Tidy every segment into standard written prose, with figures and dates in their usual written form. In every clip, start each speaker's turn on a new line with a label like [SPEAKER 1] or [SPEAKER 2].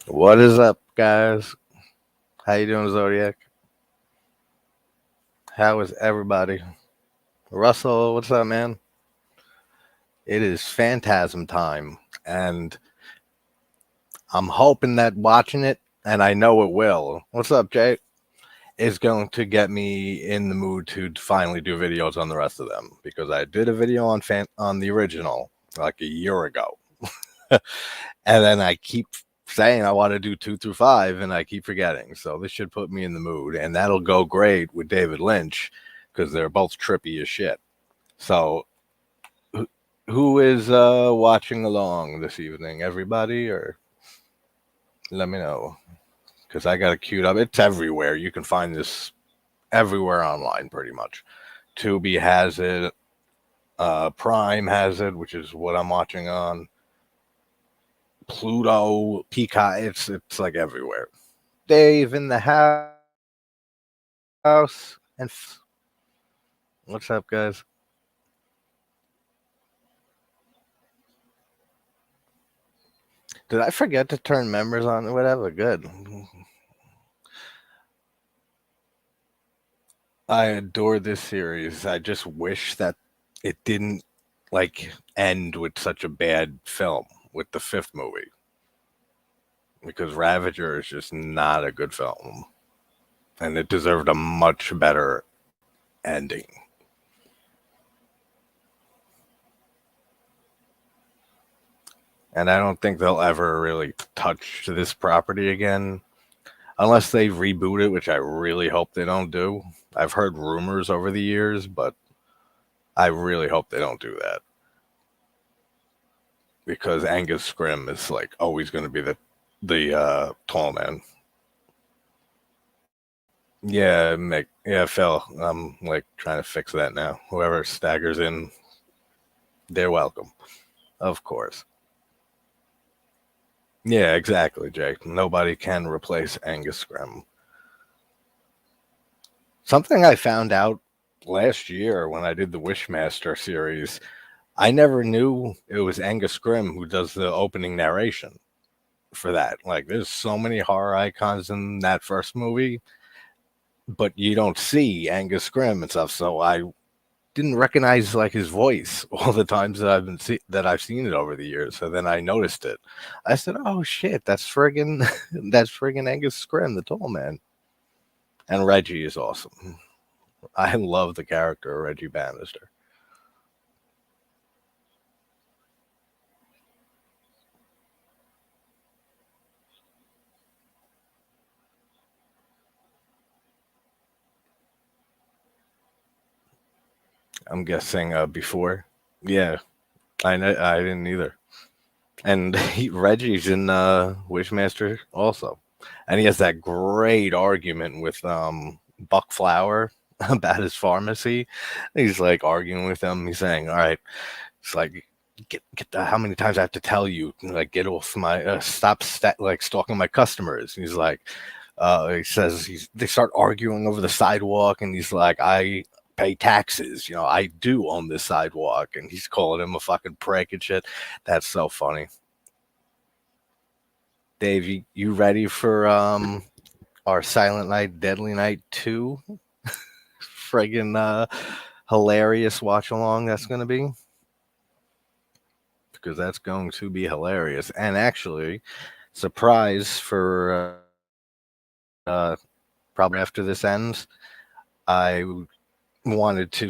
[SPEAKER 1] What is up, guys? How you doing, Zodiac? How is everybody? Russell, what's up, man? It is Phantasm time, and I'm hoping that watching it, and I know it will. What's up, Jay? Is going to get me in the mood to finally do videos on the rest of them because I did a video on the original like a year ago, and then I keep saying I want to do 2 through 5, and I keep forgetting. So this should put me in the mood, and that'll go great with David Lynch because they're both trippy as shit. So who is watching along this evening? Everybody, or let me know because I got it queued up. It's everywhere. You can find this everywhere online, pretty much. Tubi has it. Prime has it, which is what I'm watching on. Pluto, Peacock. It's like everywhere. Dave in the house, and what's up, guys? Did I forget to turn members on? Whatever. Good. I adore this series. I just wish that it didn't like end with such a bad film with the fifth movie because Ravager is just not a good film and it deserved a much better ending. And I don't think they'll ever really touch this property again unless they reboot it, which I really hope they don't do. I've heard rumors over the years, but I really hope they don't do that because Angus Scrimm is like always going to be the tall man. Yeah, yeah, Phil. I'm like trying to fix that now. Whoever staggers in, they're welcome, of course. Yeah, exactly, Jake. Nobody can replace Angus Scrimm. Something I found out last year when I did the Wishmaster series, I never knew it was Angus Scrimm who does the opening narration for that. Like, there's so many horror icons in that first movie, but you don't see Angus Scrimm and stuff. So I didn't recognize like his voice all the times that that I've seen it over the years. So then I noticed it. I said, "Oh shit, that's friggin' that's friggin' Angus Scrimm, the tall man." And Reggie is awesome. I love the character of Reggie Bannister. I'm guessing before. Yeah, I didn't either. And Reggie's in Wishmaster also, and he has that great argument with Buck Flower about his pharmacy. He's like arguing with him. He's saying, "All right, it's like get the how many times I have to tell you like get off my like stalking my customers." And he's like, he says they start arguing over the sidewalk, and he's like, "I pay taxes, I do own this sidewalk," and he's calling him a fucking prick and shit. That's so funny. Dave, you ready for our Silent Night, Deadly Night 2? Friggin' hilarious watch along that's gonna be? Because that's going to be hilarious. And actually, surprise for probably after this ends, I wanted to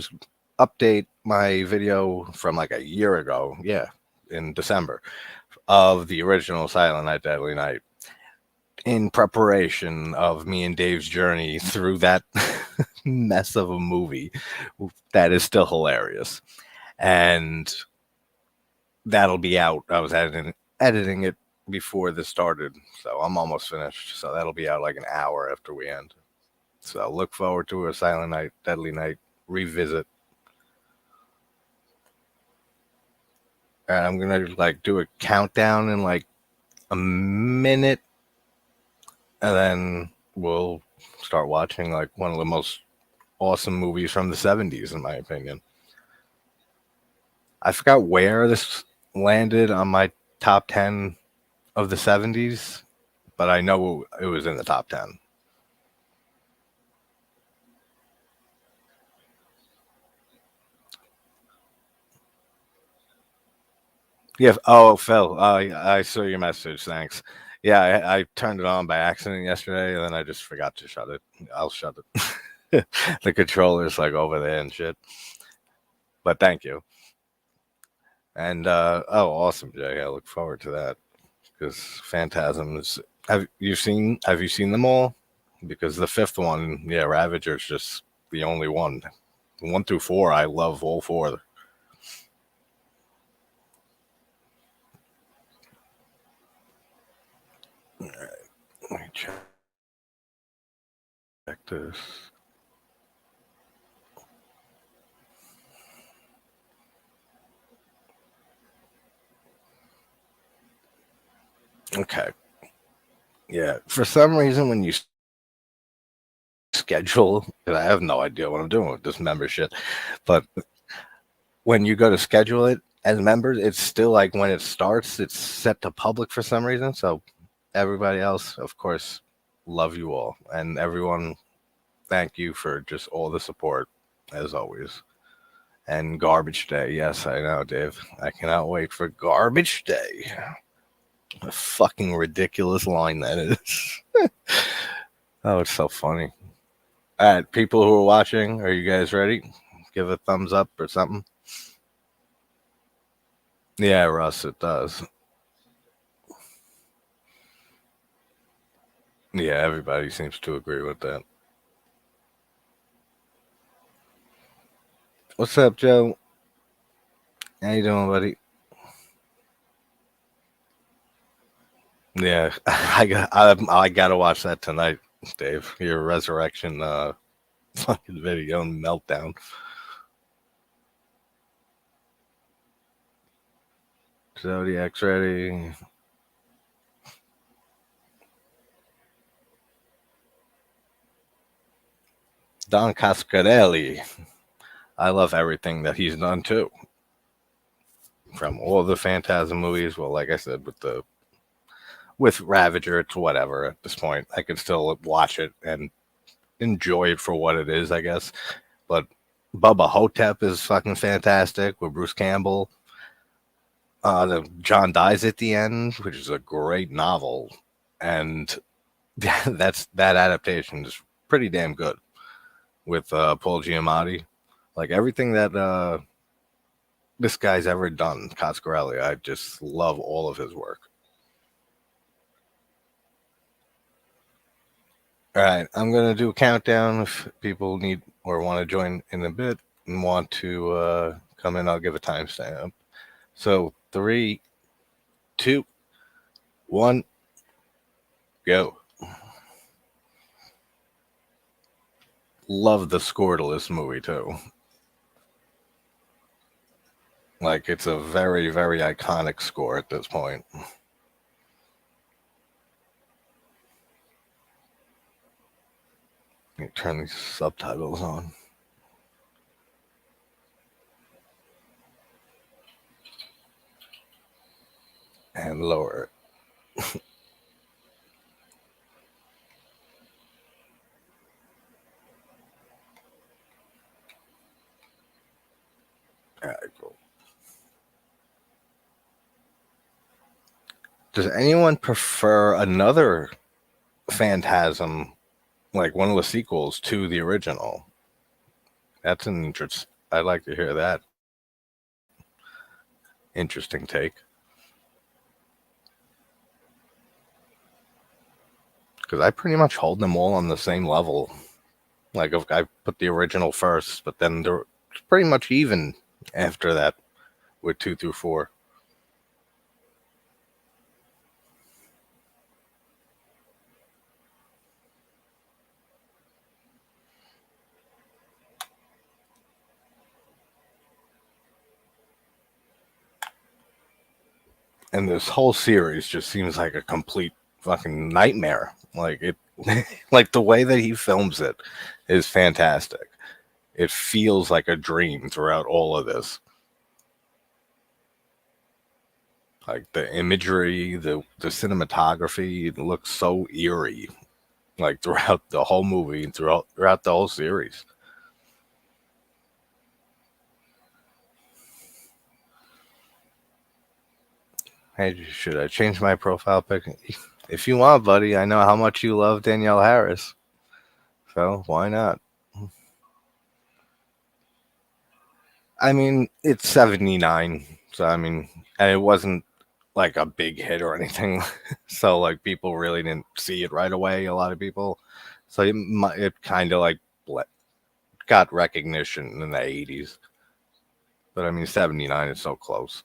[SPEAKER 1] update my video from like a year ago, yeah, in December, of the original Silent Night, Deadly Night, in preparation of me and Dave's journey through that mess of a movie that is still hilarious. And that'll be out. I was editing it before this started, so I'm almost finished. So that'll be out like an hour after we end. So look forward to a Silent Night, Deadly Night revisit. And I'm gonna like do a countdown in like a minute, and then we'll start watching like one of the most awesome movies from the 70s, in my opinion. I forgot where this landed on my top 10 of the 70s, but I know it was in the top 10. Yeah. Oh, Phil, I saw your message. Thanks. Yeah, I turned it on by accident yesterday, and then I just forgot to shut it. I'll shut it. The controller's like over there and shit. But thank you. And oh, awesome, Jay. I look forward to that because Phantasm is. Have you seen them all? Because the fifth one, yeah, Ravager's just the only one. 1 through 4, I love all four. All right, let me check this. Okay. Yeah. For some reason, when you schedule, I have no idea what I'm doing with this membership, but when you go to schedule it as members, it's still like when it starts, it's set to public for some reason. So everybody else, of course, love you all. And everyone, thank you for just all the support, as always. And Garbage Day. Yes, I know, Dave. I cannot wait for Garbage Day. A fucking ridiculous line that is. Oh, it's so funny. All right, people who are watching, are you guys ready? Give a thumbs up or something. Yeah, Russ, it does. Yeah, everybody seems to agree with that. What's up, Joe? How you doing, buddy? Yeah, I gotta watch that tonight, Dave. Your resurrection fucking video meltdown. Zodiac's ready. Don Coscarelli. I love everything that he's done too. From all the Phantasm movies. Well, like I said, with Ravager, it's whatever at this point. I can still watch it and enjoy it for what it is, I guess. But Bubba Hotep is fucking fantastic with Bruce Campbell. John dies at the end, which is a great novel, and that adaptation is pretty damn good with Paul Giamatti. Like everything that this guy's ever done, Coscarelli, I just love all of his work. All right, I'm gonna do a countdown. If people need or want to join in a bit and want to come in, I'll give a timestamp. So 3, 2, 1, go. Love the score to this movie too. Like it's a very, very iconic score at this point. Let me turn these subtitles on. And lower it. All right, cool. Does anyone prefer another Phantasm, like one of the sequels to the original? That's an interest. I'd like to hear that. Interesting take. Because I pretty much hold them all on the same level. Like if I put the original first, but then they're pretty much even after that with 2 through 4. And this whole series just seems like a complete fucking nightmare. Like it, like the way that he films it is fantastic. It feels like a dream throughout all of this. Like the imagery, the cinematography, it looks so eerie. Like throughout the whole movie and throughout the whole series. Hey, should I change my profile pic? If you want, buddy, I know how much you love Danielle Harris. So why not? I mean, it's 79. So, I mean, and it wasn't like a big hit or anything. So, like, people really didn't see it right away, a lot of people. So, it kind of like got recognition in the 80s. But I mean, 79 is so close.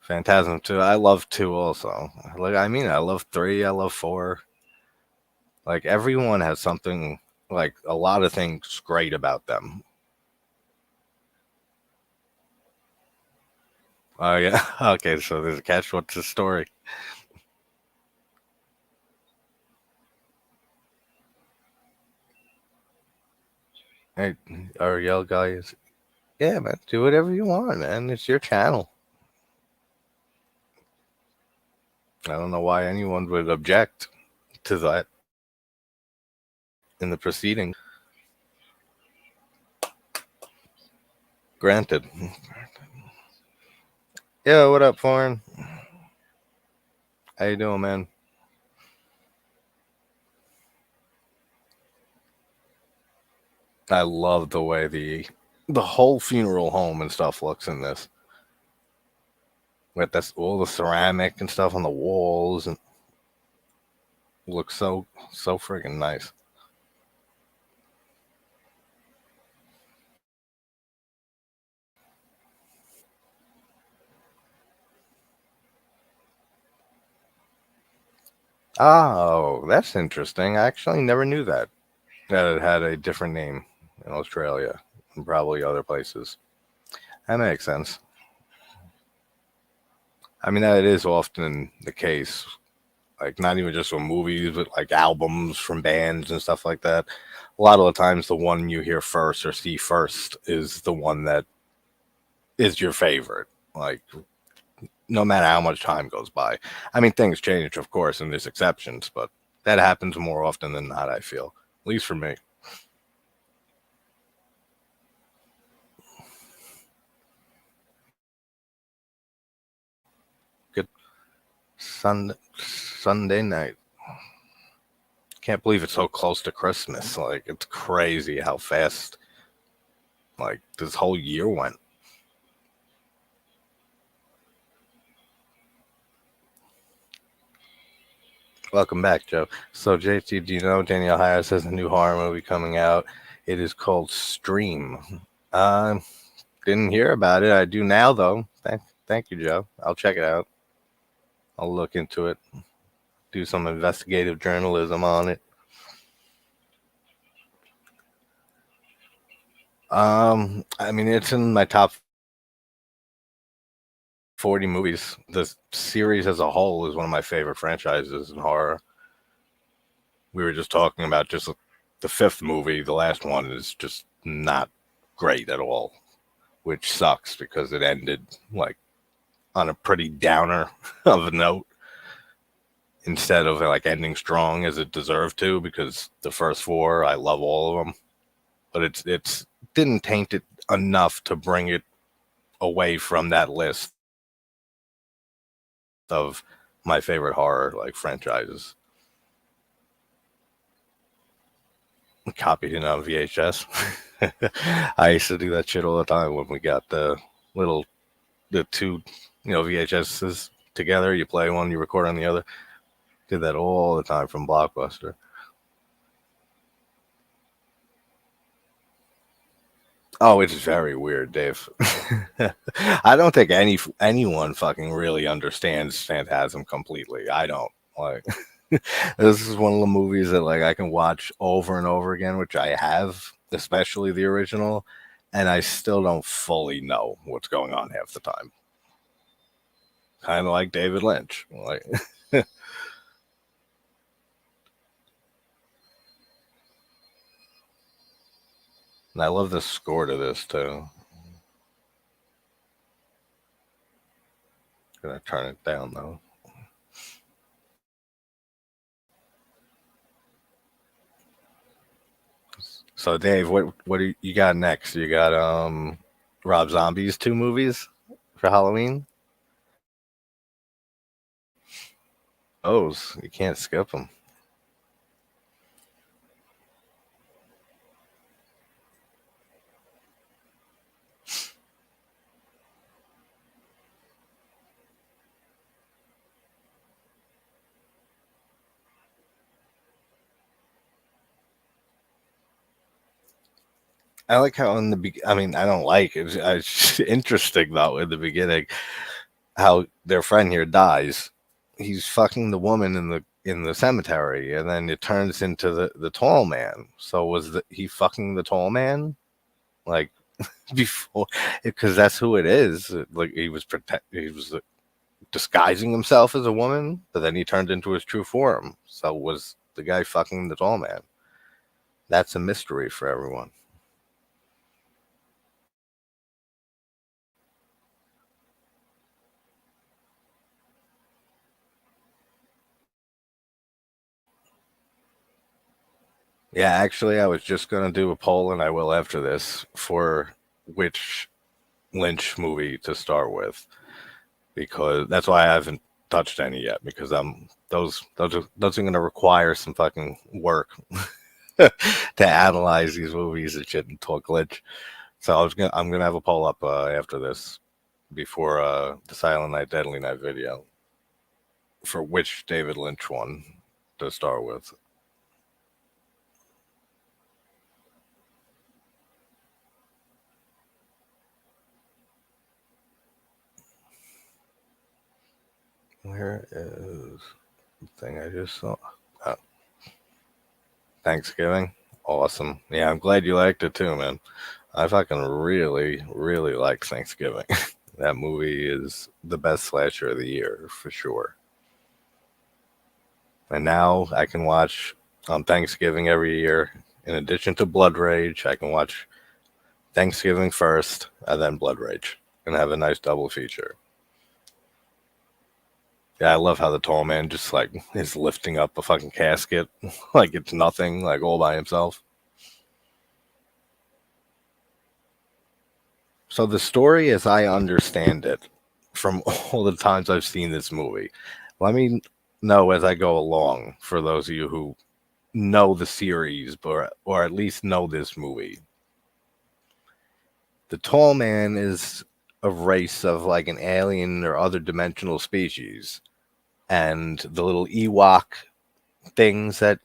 [SPEAKER 1] Phantasm 2, I love 2 also. Like, I mean, I love 3, I love 4. Like, everyone has something, like, a lot of things great about them. Oh, yeah. Okay, so there's a catch. What's the story? Hey, Ariel guys. Yeah, man. Do whatever you want, man. It's your channel. I don't know why anyone would object to that in the proceeding. Granted. Yeah, what up, Foreign? How you doing, man? I love the way the whole funeral home and stuff looks in this. With this all the ceramic and stuff on the walls and looks so freaking nice. Oh, that's interesting. I actually never knew that it had a different name in Australia and probably other places. That makes sense. I mean, that is often the case. Like, not even just with movies, but like albums from bands and stuff like that. A lot of the times, the one you hear first or see first is the one that is your favorite. Like, no matter how much time goes by. I mean, things change, of course, and there's exceptions, but that happens more often than not, I feel. At least for me. Good Sunday night. Can't believe it's so close to Christmas. Like, it's crazy how fast like this whole year went. Welcome back, Joe. So, JT, do you know Danielle Harris has a new horror movie coming out? It is called Stream. Uh, didn't hear about it. I do now, though. Thank you, Joe. I'll check it out. I'll look into it. Do some investigative journalism on it. I mean, it's in my top 40 movies. The series as a whole is one of my favorite franchises in horror. We were just talking about just the fifth movie. The last one is just not great at all, which sucks because it ended like on a pretty downer of a note instead of like ending strong as it deserved to. Because the first four, I love all of them, but it's didn't taint it enough to bring it away from that list of my favorite horror like franchises. Copied it on VHS. I used to do that shit all the time when we got little the two VHSs together. You play one, you record on the other. Did that all the time from Blockbuster. Oh, it's very weird, Dave. I don't think anyone fucking really understands Phantasm completely. I don't like. This is one of the movies that like I can watch over and over again, which I have, especially the original, and I still don't fully know what's going on half the time. Kind of like David Lynch. Like, and I love the score to this too. Gonna turn it down though. So Dave, what do you got next? You got Rob Zombie's 2 movies for Halloween. Those you can't skip them. I like how in the I mean, I don't like it. It's interesting though in the beginning how their friend here dies. He's fucking the woman in the cemetery, and then it turns into the tall man. So he fucking the tall man like before? Because that's who it is. Like he was disguising himself as a woman, but then he turned into his true form. So was the guy fucking the tall man? That's a mystery for everyone. Yeah, actually, I was just gonna do a poll, and I will after this for which Lynch movie to start with, because that's why I haven't touched any yet, because those are gonna require some fucking work to analyze these movies and shit and talk Lynch. So I'm gonna have a poll up after this, before the Silent Night Deadly Night video, for which David Lynch one to start with. Where is the thing I just saw? Oh, Thanksgiving. Awesome. Yeah, I'm glad you liked it too, man. I fucking really, really like Thanksgiving. That movie is the best slasher of the year for sure. And now I can watch on Thanksgiving every year. In addition to Blood Rage, I can watch Thanksgiving first and then Blood Rage and have a nice double feature. Yeah, I love how the tall man just like is lifting up a fucking casket like it's nothing, like all by himself. So the story, as I understand it, from all the times I've seen this movie, let me know as I go along for those of you who know the series, or at least know this movie. The tall man is a race of like an alien or other dimensional species, and the little Ewok things that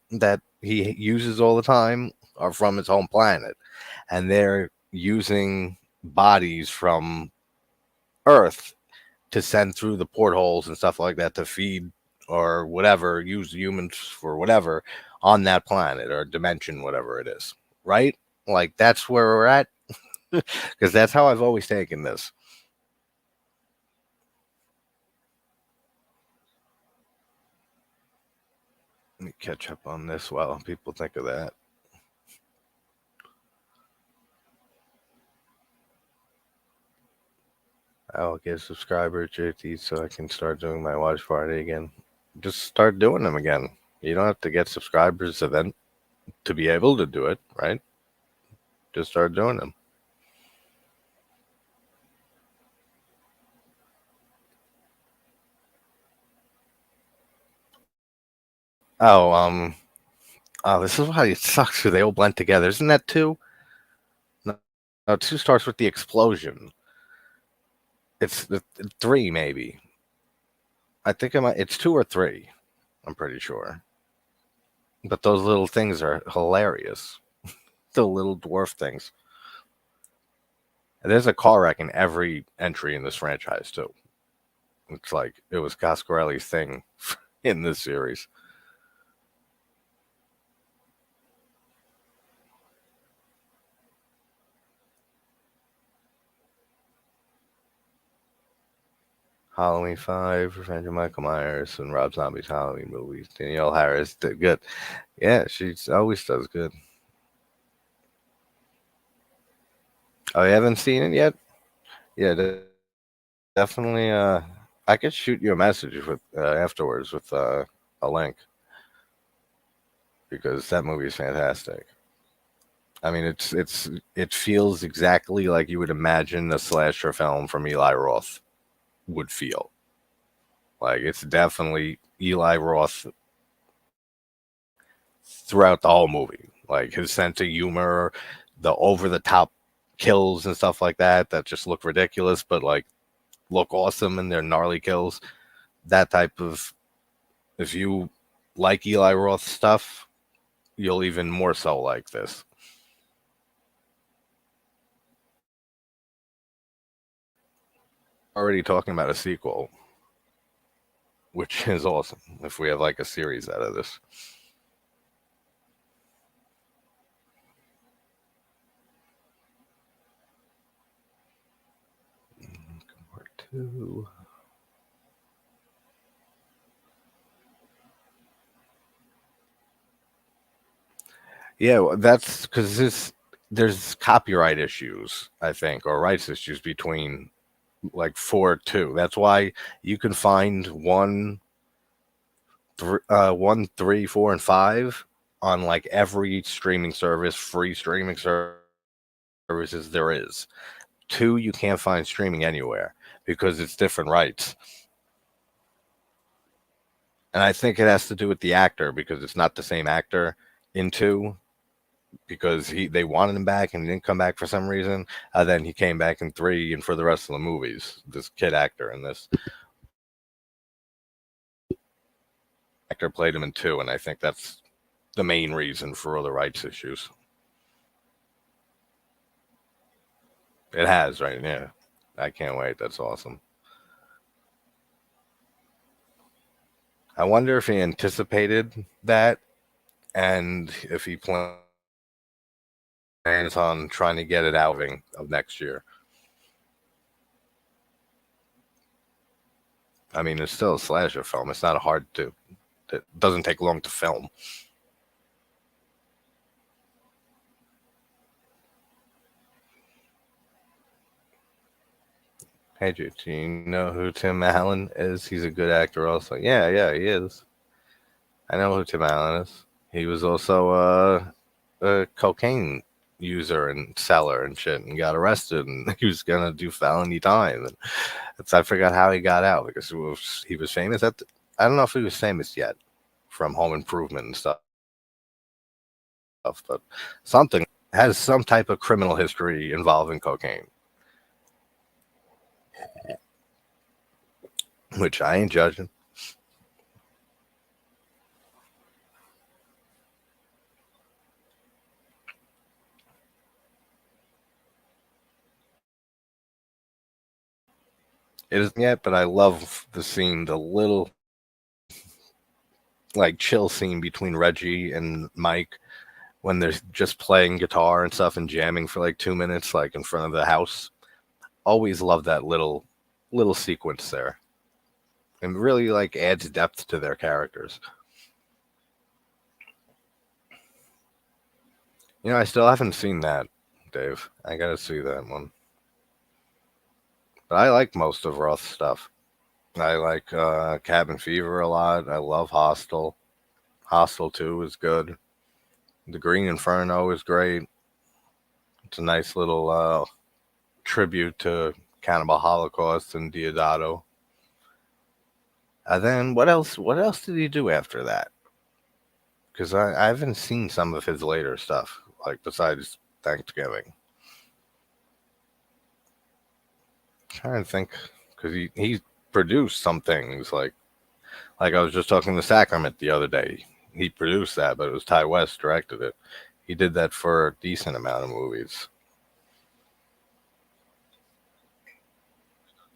[SPEAKER 1] he uses all the time are from his home planet, and they're using bodies from Earth to send through the portholes and stuff like that to feed or whatever, use humans for whatever on that planet or dimension, whatever it is, right? Like that's where we're at, because that's how I've always taken this. Let me catch up on this while people think of that. I'll get subscriber JT so I can start doing my watch party again. Just start doing them again. You don't have to get subscribers event to be able to do it, right? Just start doing them. Oh, this is why it sucks because they all blend together. Isn't that 2? No, no, 2 starts with the explosion. It's the 3 maybe. I think it's 2 or 3. I'm pretty sure. But those little things are hilarious. The little dwarf things. And there's a car wreck in every entry in this franchise too. It's like it was Coscarelli's thing in this series. Halloween 5, Revenge of Michael Myers, and Rob Zombie's Halloween movies. Danielle Harris did good. Yeah, she always does good. Oh, you haven't seen it yet? Yeah, definitely. I could shoot you a message with afterwards with a link because that movie is fantastic. I mean, it feels exactly like you would imagine a slasher film from Eli Roth would feel. Like it's definitely Eli Roth throughout the whole movie. Like his sense of humor, the over the top kills and stuff like that just look ridiculous, but like look awesome in their gnarly kills. That type of, if you like Eli Roth stuff, you'll even more so like this. Already talking about a sequel, which is awesome if we have like a series out of this. Part two. Yeah, well, that's because there's copyright issues, I think, or rights issues between like 4 2. That's why you can find 1, 3, 4, and 5 on like every streaming service, free streaming services there is. 2 you can't find streaming anywhere because it's different rights. And I think it has to do with the actor because it's not the same actor in 2 because they wanted him back and he didn't come back for some reason. Then he came back in 3 and for the rest of the movies. This kid actor in this actor played him in 2, and I think that's the main reason for all the rights issues. It has, right? Yeah. I can't wait. That's awesome. I wonder if he anticipated that and if he plans on trying to get it out of next year. I mean, it's still a slasher film. It's not hard to, it doesn't take long to film. Hey, do you know who Tim Allen is? He's a good actor also. Yeah, yeah, he is. I know who Tim Allen is. He was also a cocaine user and seller and shit and got arrested and he was gonna do felony time. And I forgot how he got out because he was famous I don't know if he was famous yet from Home Improvement and stuff, but something has some type of criminal history involving cocaine, which I ain't judging. It isn't yet, but I love the scene, the little like chill scene between Reggie and Mike when they're just playing guitar and stuff and jamming for like 2 minutes, like in front of the house. Always love that little sequence there, and really like adds depth to their characters. I still haven't seen that, Dave. I gotta see that one. But I like most of Roth's stuff. I like Cabin Fever a lot. I love Hostel. Hostel 2 is good. The Green Inferno is great. It's a nice little tribute to Cannibal Holocaust and Diodato. And then what else? What else did he do after that? Because I haven't seen some of his later stuff, like besides Thanksgiving. I'm trying to think, because he produced some things like I was just talking to Sacrament the other day. He produced that, but it was Ty West directed it. He did that for a decent amount of movies.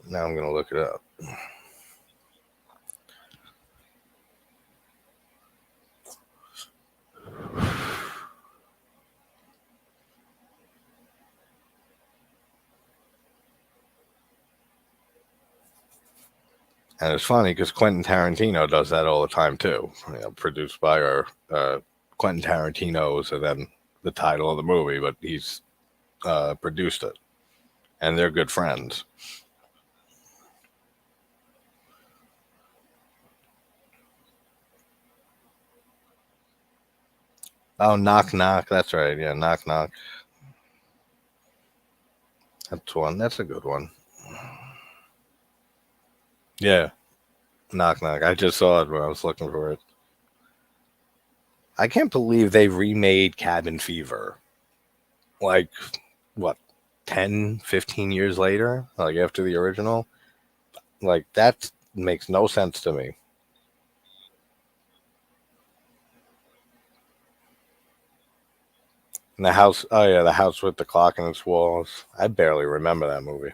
[SPEAKER 1] Now I'm gonna look it up. And it's funny because Quentin Tarantino does that all the time too. Produced by our Quentin Tarantino's, and then the title of the movie, but he's produced it, and they're good friends. Oh, Knock Knock. That's right. Yeah, Knock Knock. That's one. That's a good one. Yeah, Knock Knock. I just saw it when I was looking for it. I can't believe they remade Cabin Fever. Like, what, 10, 15 years later? Like, after the original? Like, that makes no sense to me. And the house, oh yeah, the house with the clock in its walls. I barely remember that movie.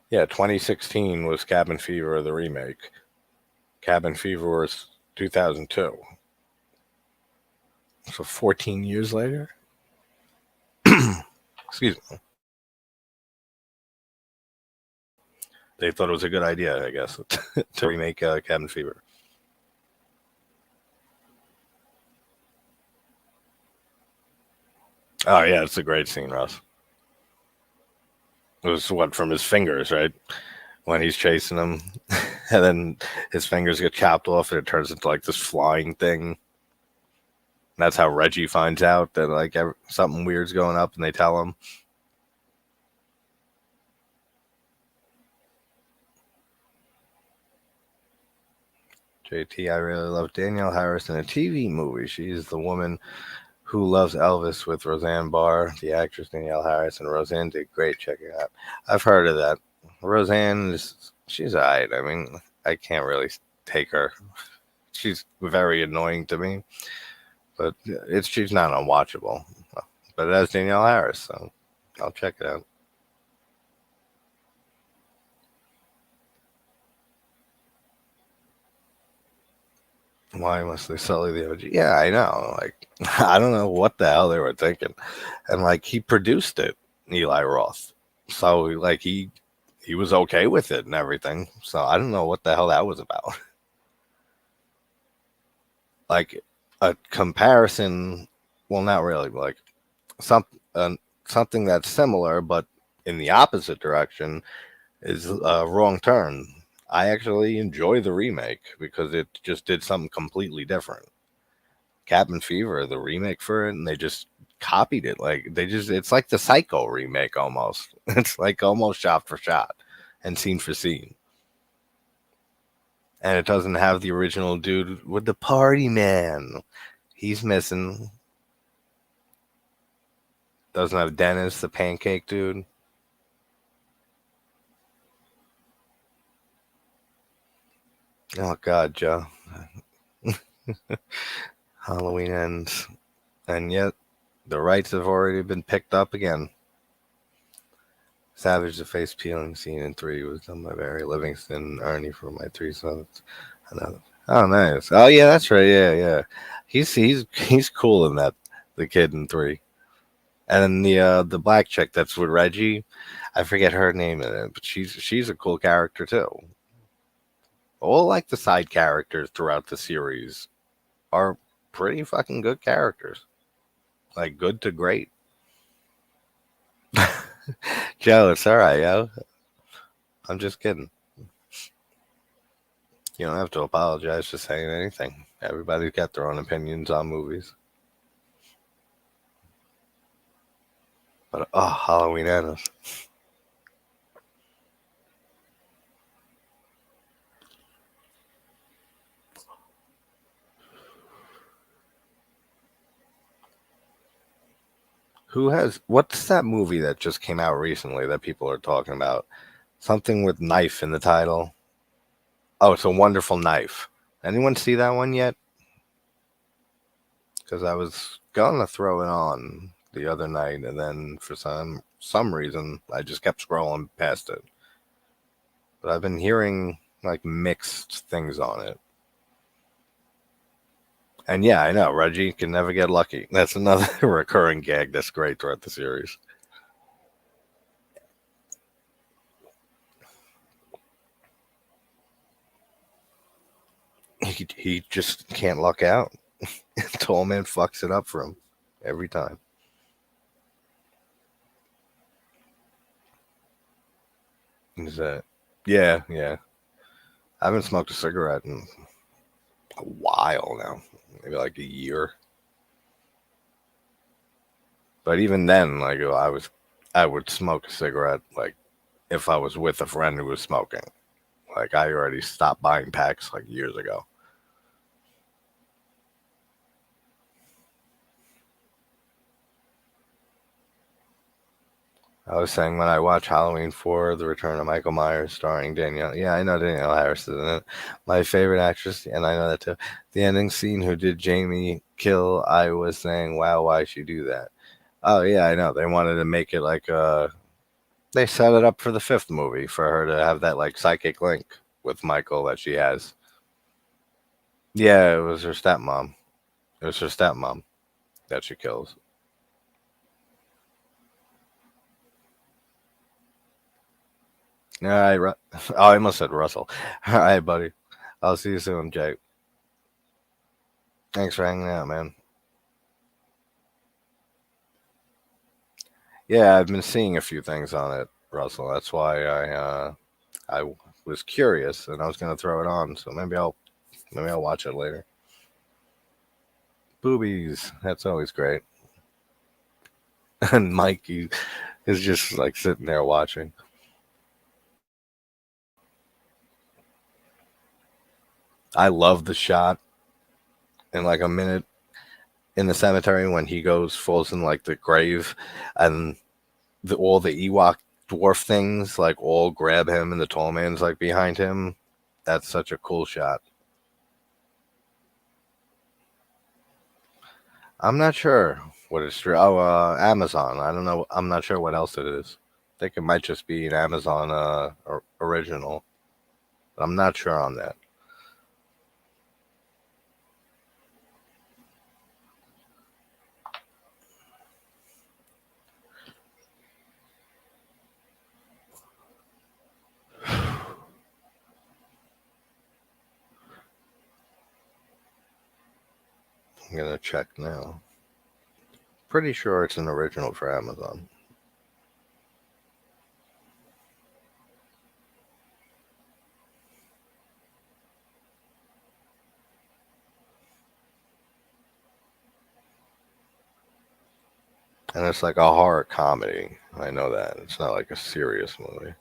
[SPEAKER 1] Yeah, 2016 was Cabin Fever, the remake. Cabin Fever was 2002. So 14 years later? Excuse me. They thought it was a good idea, I guess, to remake Cabin Fever. Oh yeah, it's a great scene, Russ. It was what, from his fingers, right? When he's chasing him, and then his fingers get chopped off, and it turns into like this flying thing. That's how Reggie finds out that like something weird's going up, and they tell him. JT, I really love Danielle Harris in a TV movie. She's the woman who loves Elvis with Roseanne Barr, the actress Danielle Harris, and Roseanne did great. Check it out. I've heard of that. Roseanne is she's alright. I mean, I can't really take her. She's very annoying to me, but she's not unwatchable. But it has Danielle Harris, so I'll check it out. Why must they sully the OG? Yeah, I know. Like, I don't know what the hell they were thinking, and like he produced it, Eli Roth. So like he was okay with it and everything. So I don't know what the hell that was about. Like a comparison, well, not really. But like some something that's similar, but in the opposite direction is Wrong Turn. I actually enjoy the remake because it just did something completely different. Cabin Fever, the remake for it, and they just copied it. Like it's like the Psycho remake almost. It's like almost shot for shot and scene for scene. And it doesn't have the original dude with the party man. He's missing. Doesn't have Dennis, the pancake dude. Oh God, Joe. Halloween ends, and yet the rights have already been picked up again. Savage the face peeling scene in 3 was done by Barry Livingston and Ernie for my 3 sons. Another. Oh, nice. Oh, yeah, that's right. Yeah, yeah. He's cool in that. The kid in 3, and then the black chick that's with Reggie. I forget her name in it, but she's a cool character too. All like the side characters throughout the series are pretty fucking good characters. Like good to great. Joe, it's all right, yo. I'm just kidding. You don't have to apologize for saying anything. Everybody's got their own opinions on movies. But oh, Halloween ends. Who has what's that movie that just came out recently that people are talking about? Something with knife in the title. Oh, it's A Wonderful Knife. Anyone see that one yet? Because I was gonna throw it on the other night, and then for some reason I just kept scrolling past it. But I've been hearing like mixed things on it. And yeah, I know Reggie can never get lucky. That's another recurring gag that's great throughout the series. He just can't luck out. Tall man fucks it up for him every time. Is that? Yeah, yeah. I haven't smoked a cigarette in a while now, maybe like a year. But even then, like I would smoke a cigarette like if I was with a friend who was smoking. Like I already stopped buying packs like years ago. I was saying when I watch Halloween 4, The Return of Michael Myers, starring Danielle. Yeah, I know Danielle Harris is in it. My favorite actress, and I know that too. The ending scene, who did Jamie kill? I was saying, wow, why she do that? Oh yeah, I know. They wanted to make it like they set it up for the fifth movie for her to have that like psychic link with Michael that she has. Yeah, it was her stepmom. It was her stepmom that she kills. All right, oh, I almost said Russell. All right, buddy. I'll see you soon, Jake. Thanks for hanging out, man. Yeah, I've been seeing a few things on it, Russell. That's why I was curious and I was gonna throw it on. So maybe I'll watch it later. Boobies. That's always great. And Mikey is just like sitting there watching. I love the shot in like a minute in the cemetery when he falls in like the grave, and all the Ewok dwarf things like all grab him, and the tall man's like behind him. That's such a cool shot. I'm not sure what it's true. Oh, Amazon. I don't know. I'm not sure what else it is. I think it might just be an Amazon original. I'm not sure on that. I'm gonna check now. Pretty sure it's an original for Amazon. And it's like a horror comedy. I know that. It's not like a serious movie.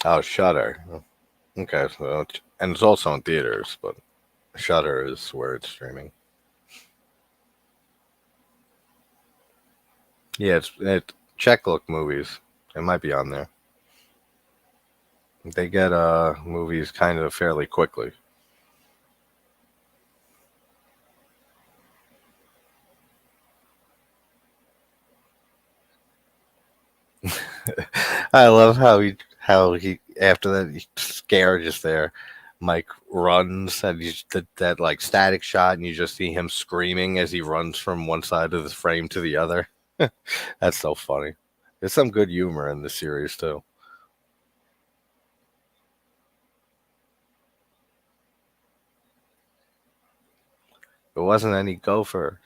[SPEAKER 1] Oh, Shutter. Okay, so and it's also in theaters, but Shutter is where it's streaming. Yeah, it check look movies. It might be on there. They get movies kind of fairly quickly. I love how he after that he's scared just there. Mike runs and you that like static shot, and you just see him screaming as he runs from one side of the frame to the other. That's so funny. There's some good humor in the series too. It wasn't any gopher.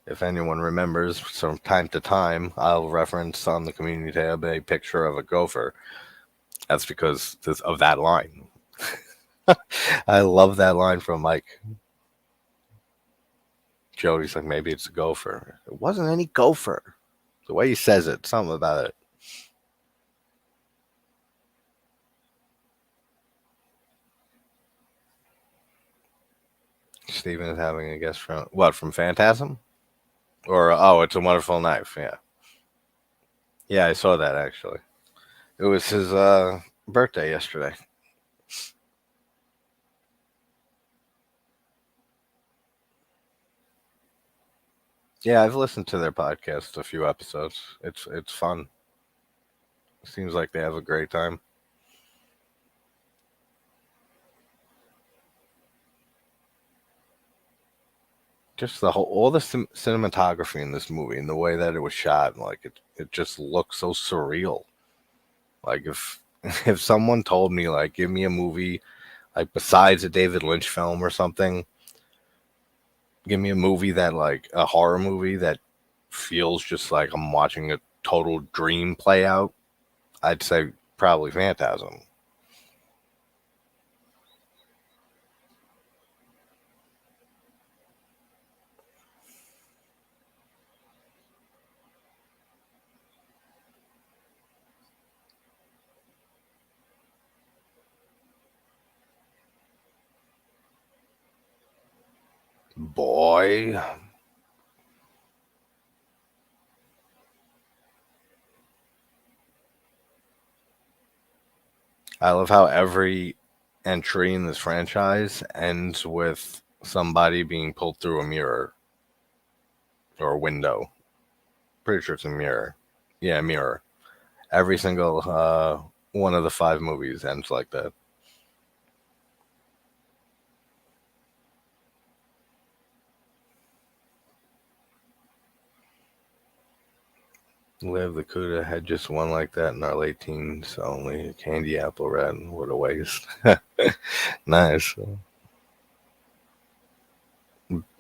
[SPEAKER 1] If anyone remembers, from time to time, I'll reference on the community tab a picture of a gopher. That's because of that line. I love that line from Mike. Jody's like, maybe it's a gopher. It wasn't any gopher. The way he says it, something about it. Steven is having a guest from what, from Phantasm? Or oh, it's a wonderful knife. Yeah, yeah, I saw that actually. It was his birthday yesterday. Yeah, I've listened to their podcast a few episodes. It's fun. Seems like they have a great time. Just the whole all the cinematography in this movie and the way that it was shot, like it just looks so surreal. Like if if someone told me like give me a movie like besides a David Lynch film or something, give me a movie that like a horror movie that feels just like I'm watching total dream play out, I'd say probably Phantasm. Boy. I love how every entry in this franchise ends with somebody being pulled through a mirror or a window. Pretty sure it's a mirror. Yeah, a mirror. Every single one of the 5 movies ends like that. Liv the Cuda had just one like that in our late teens. Only a candy apple red. What a waste. Nice.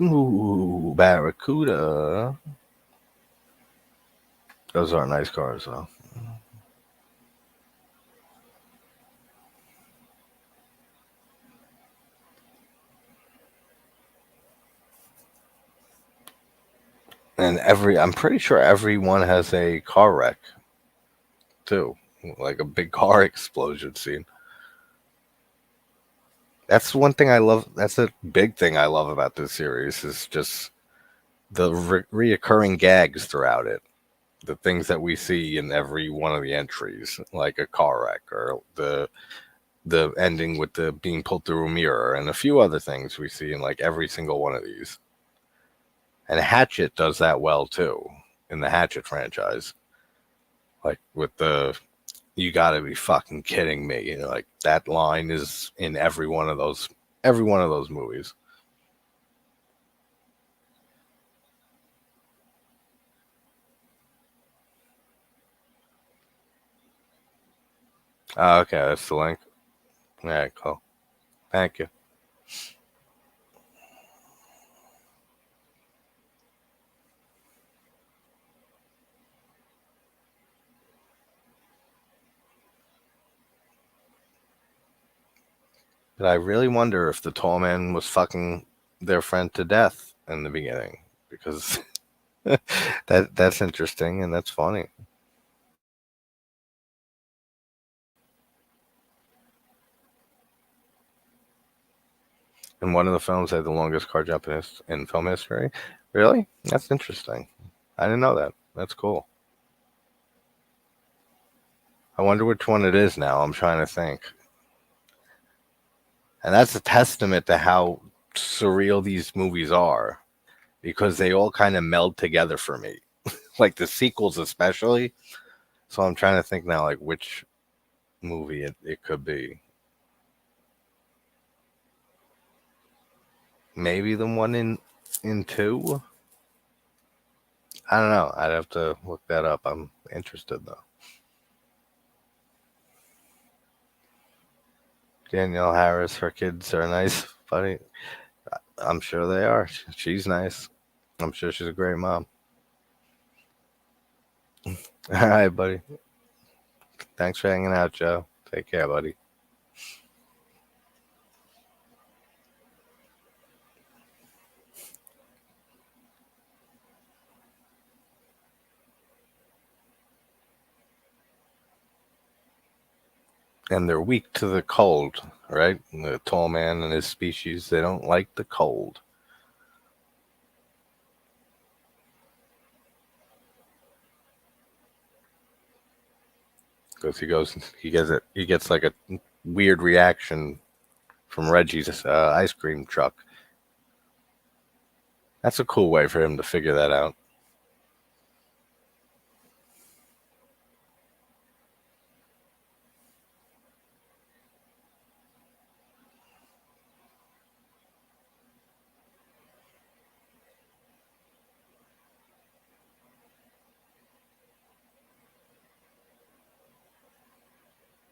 [SPEAKER 1] Ooh, Barracuda. Those are nice cars, though. And I'm pretty sure everyone has a car wreck, too. Like a big car explosion scene. That's one thing I love. That's a big thing I love about this series is just the reoccurring gags throughout it. The things that we see in every one of the entries, like a car wreck or the ending with the being pulled through a mirror and a few other things we see in like every single one of these. And Hatchet does that well too in the Hatchet franchise. Like with the you gotta be fucking kidding me. You know, like that line is in every one of those movies. Okay, that's the link. Yeah, cool. Thank you. But I really wonder if the tall man was fucking their friend to death in the beginning because that's interesting and that's funny. And one of the films had the longest car jump in film history. Really? That's interesting. I didn't know that. That's cool. I wonder which one it is now. I'm trying to think. And that's a testament to how surreal these movies are because they all kind of meld together for me. Like the sequels, especially. So I'm trying to think now, like which movie it could be. Maybe the one in 2. I don't know. I'd have to look that up. I'm interested though. Danielle Harris, her kids are nice, buddy. I'm sure they are. She's nice. I'm sure she's a great mom. All right, buddy. Thanks for hanging out, Joe. Take care, buddy. And they're weak to the cold, right? The tall man and his species, they don't like the cold. Because he gets like a weird reaction from Reggie's ice cream truck. That's a cool way for him to figure that out.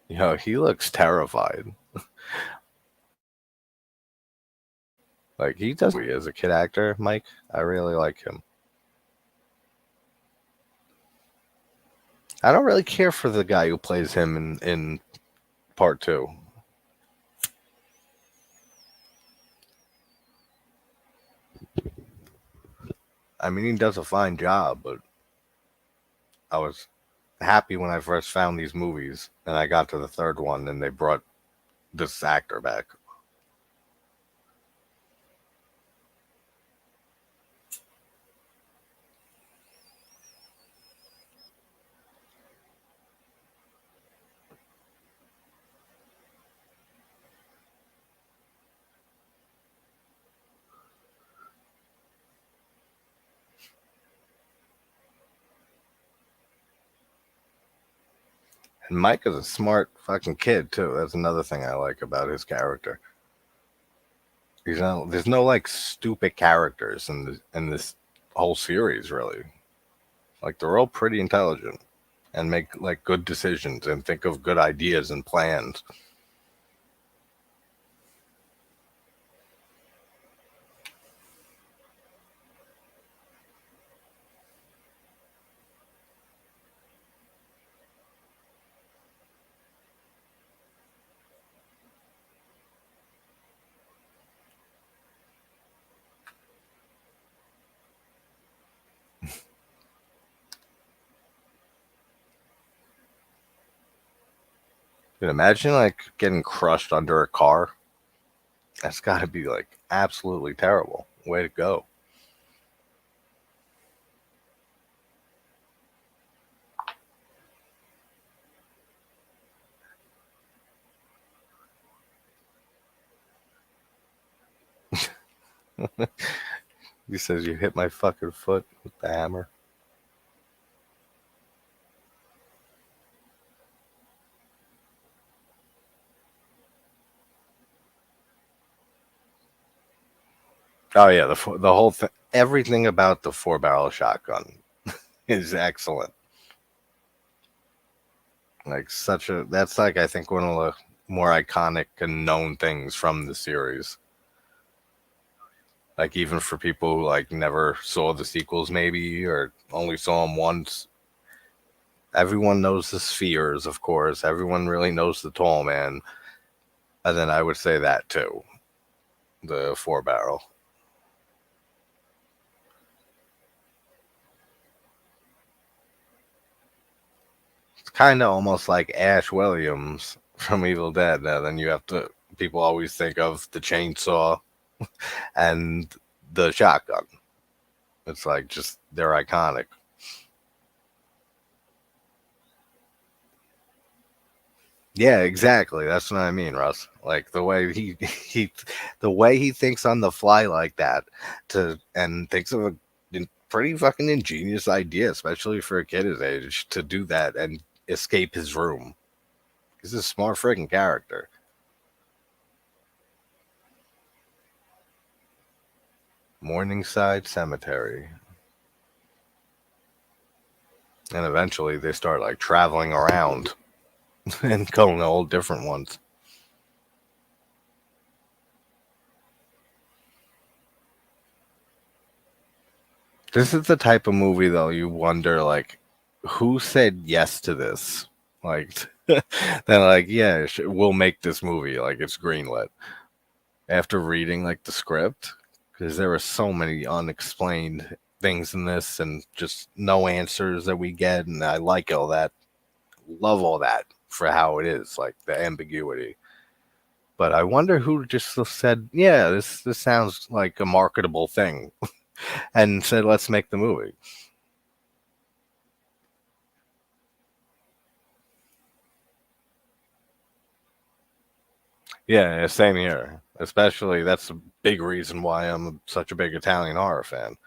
[SPEAKER 1] You know, he looks terrified. Like he does as a kid actor, Mike. I really like him. I don't really care for the guy who plays him in part two. I mean, he does a fine job, but I was happy when I first found these movies and I got to the third one and they brought this actor back. And Mike is a smart fucking kid too. That's another thing I like about his character. There's no like stupid characters in this whole series really. Like they're all pretty intelligent and make like good decisions and think of good ideas and plans. Dude, imagine like getting crushed under a car. That's got to be like absolutely terrible. Way to go. He says you hit my fucking foot with the hammer. Oh yeah, the whole thing, everything about the 4-barrel shotgun is excellent. Like such a that's like I think one of the more iconic and known things from the series. Like even for people who like never saw the sequels maybe or only saw them once, everyone knows the spheres, of course. Everyone really knows the tall man. And then I would say that too, the 4-barrel. It's kind of almost like Ash Williams from Evil Dead. And then you have to, people always think of the chainsaw and the shotgun. It's like just, they're iconic. Yeah, exactly. That's what I mean, Russ. Like the way he the way he thinks on the fly like that to and thinks of a pretty fucking ingenious idea, especially for a kid his age, to do that and escape his room. He's a smart freaking character. Morningside Cemetery. And eventually they start like traveling around and going to all different ones. This is the type of movie though you wonder like who said yes to this? Like they're like, yeah, we'll make this movie. Like it's greenlit. After reading like the script, because there are so many unexplained things in this and just no answers that we get, and I like all that. Love all that for how it is, like the ambiguity. But I wonder who just said, yeah, this sounds like a marketable thing, and said, let's make the movie. Yeah, same here. Especially that's a big reason why I'm such a big Italian horror fan.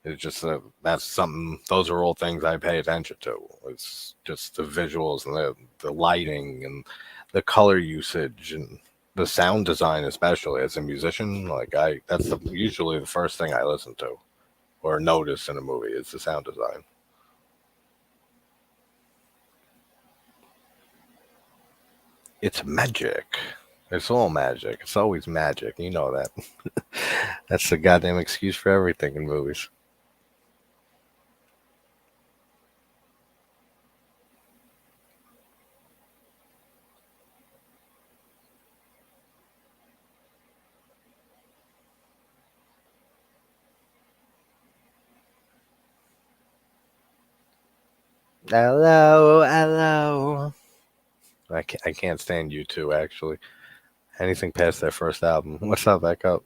[SPEAKER 1] It's just that's something. Those are all things I pay attention to. It's just the visuals and the lighting and the color usage and the sound design, especially as a musician. Like that's usually the first thing I listen to or notice in a movie is the sound design. It's magic. It's all magic. It's always magic. You know that. That's the goddamn excuse for everything in movies. Hello, hello. I can't stand you two, actually. Anything past their first album. What's up, Echo?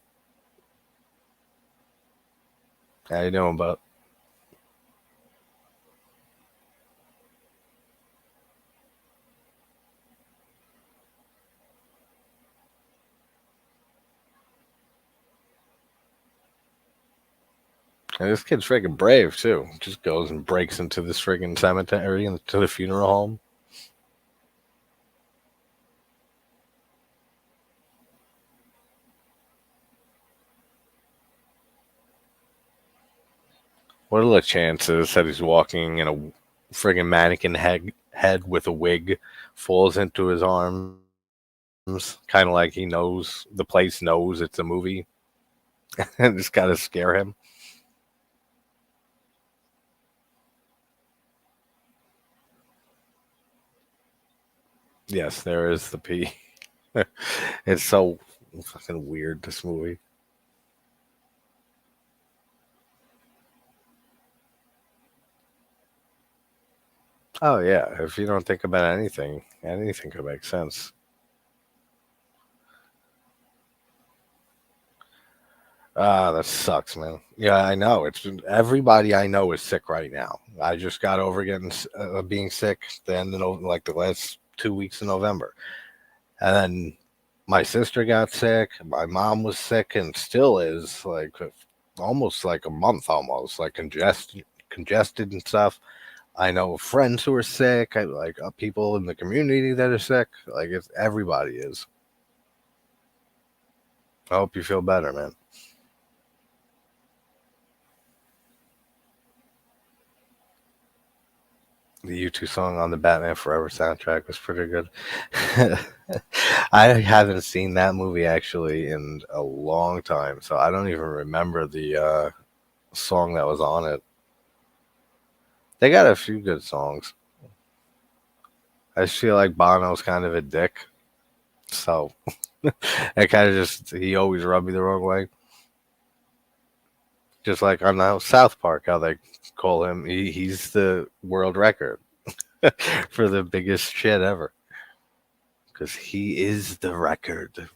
[SPEAKER 1] How you doing, bud? And this kid's freaking brave, too. Just goes and breaks into this freaking cemetery and to the funeral home. What are the chances that he's walking in a friggin' mannequin head with a wig, falls into his arms, kind of like he knows, the place knows it's a movie, and just gotta scare him? Yes, there is the P. It's so fucking weird, this movie. Oh, yeah, if you don't think about anything, anything could make sense. Ah, that sucks, man. Yeah, I know. It's everybody I know is sick right now. I just got over being sick the end of like the last 2 weeks in November, and then my sister got sick. My mom was sick and still is, like almost like a month, almost like congested and stuff. I know friends who are sick. I like people in the community that are sick. Like it's everybody is. I hope you feel better, man. The U2 song on the Batman Forever soundtrack was pretty good. I haven't seen that movie actually in a long time, so I don't even remember the song that was on it. They got a few good songs. I just feel like Bono's kind of a dick, so I kind of just he always rubbed me the wrong way. Just like on the South Park, how they call him, he's the world record for the biggest shit ever because he is the record.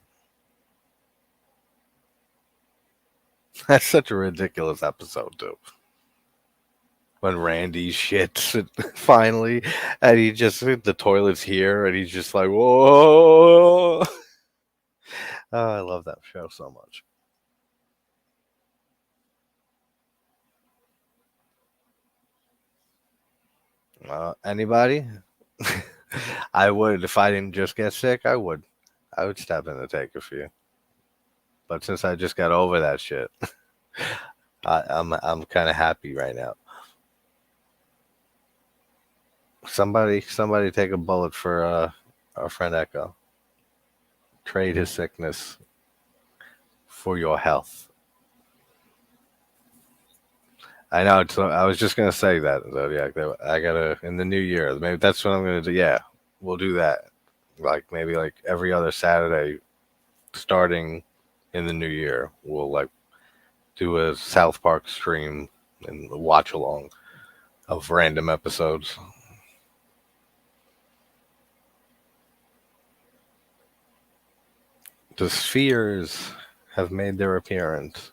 [SPEAKER 1] That's such a ridiculous episode, too. When Randy shits finally, and he just the toilet's here, and he's just like, "Whoa!" Oh, I love that show so much. Anybody? I would if I didn't just get sick. I would. I would step in and take a few. But since I just got over that shit, I'm kind of happy right now. Somebody take a bullet for our friend Echo. Trade his sickness for your health. I know. I was just gonna say that Zodiac. That I gotta in the new year. Maybe that's what I'm gonna do. Yeah, we'll do that. Like maybe like every other Saturday, starting in the new year, we'll like do a South Park stream and watch along of random episodes. The spheres have made their appearance.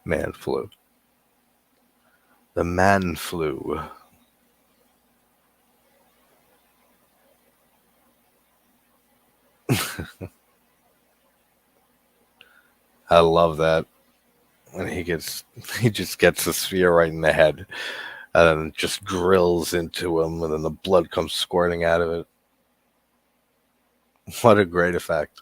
[SPEAKER 1] Man flu. The man flu. I love that. When he just gets the sphere right in the head and then just drills into him and then the blood comes squirting out of it. What a great effect.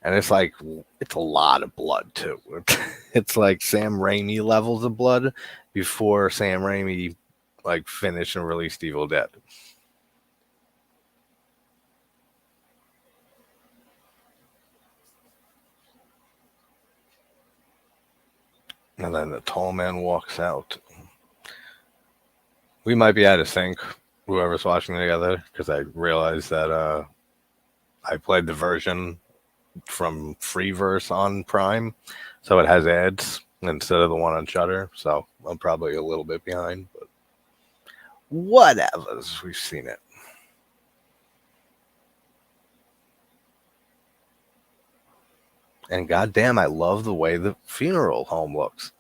[SPEAKER 1] And it's like, it's a lot of blood too. It's like Sam Raimi levels of blood before Sam Raimi like finished and released Evil Dead. And then the tall man walks out. We might be out of sync. whoever's watching together, because I realized that I played the version from Freeverse on Prime, so it has ads instead of the one on Shutter. So I'm probably a little bit behind, but whatever. We've seen it. And goddamn, I love the way the funeral home looks.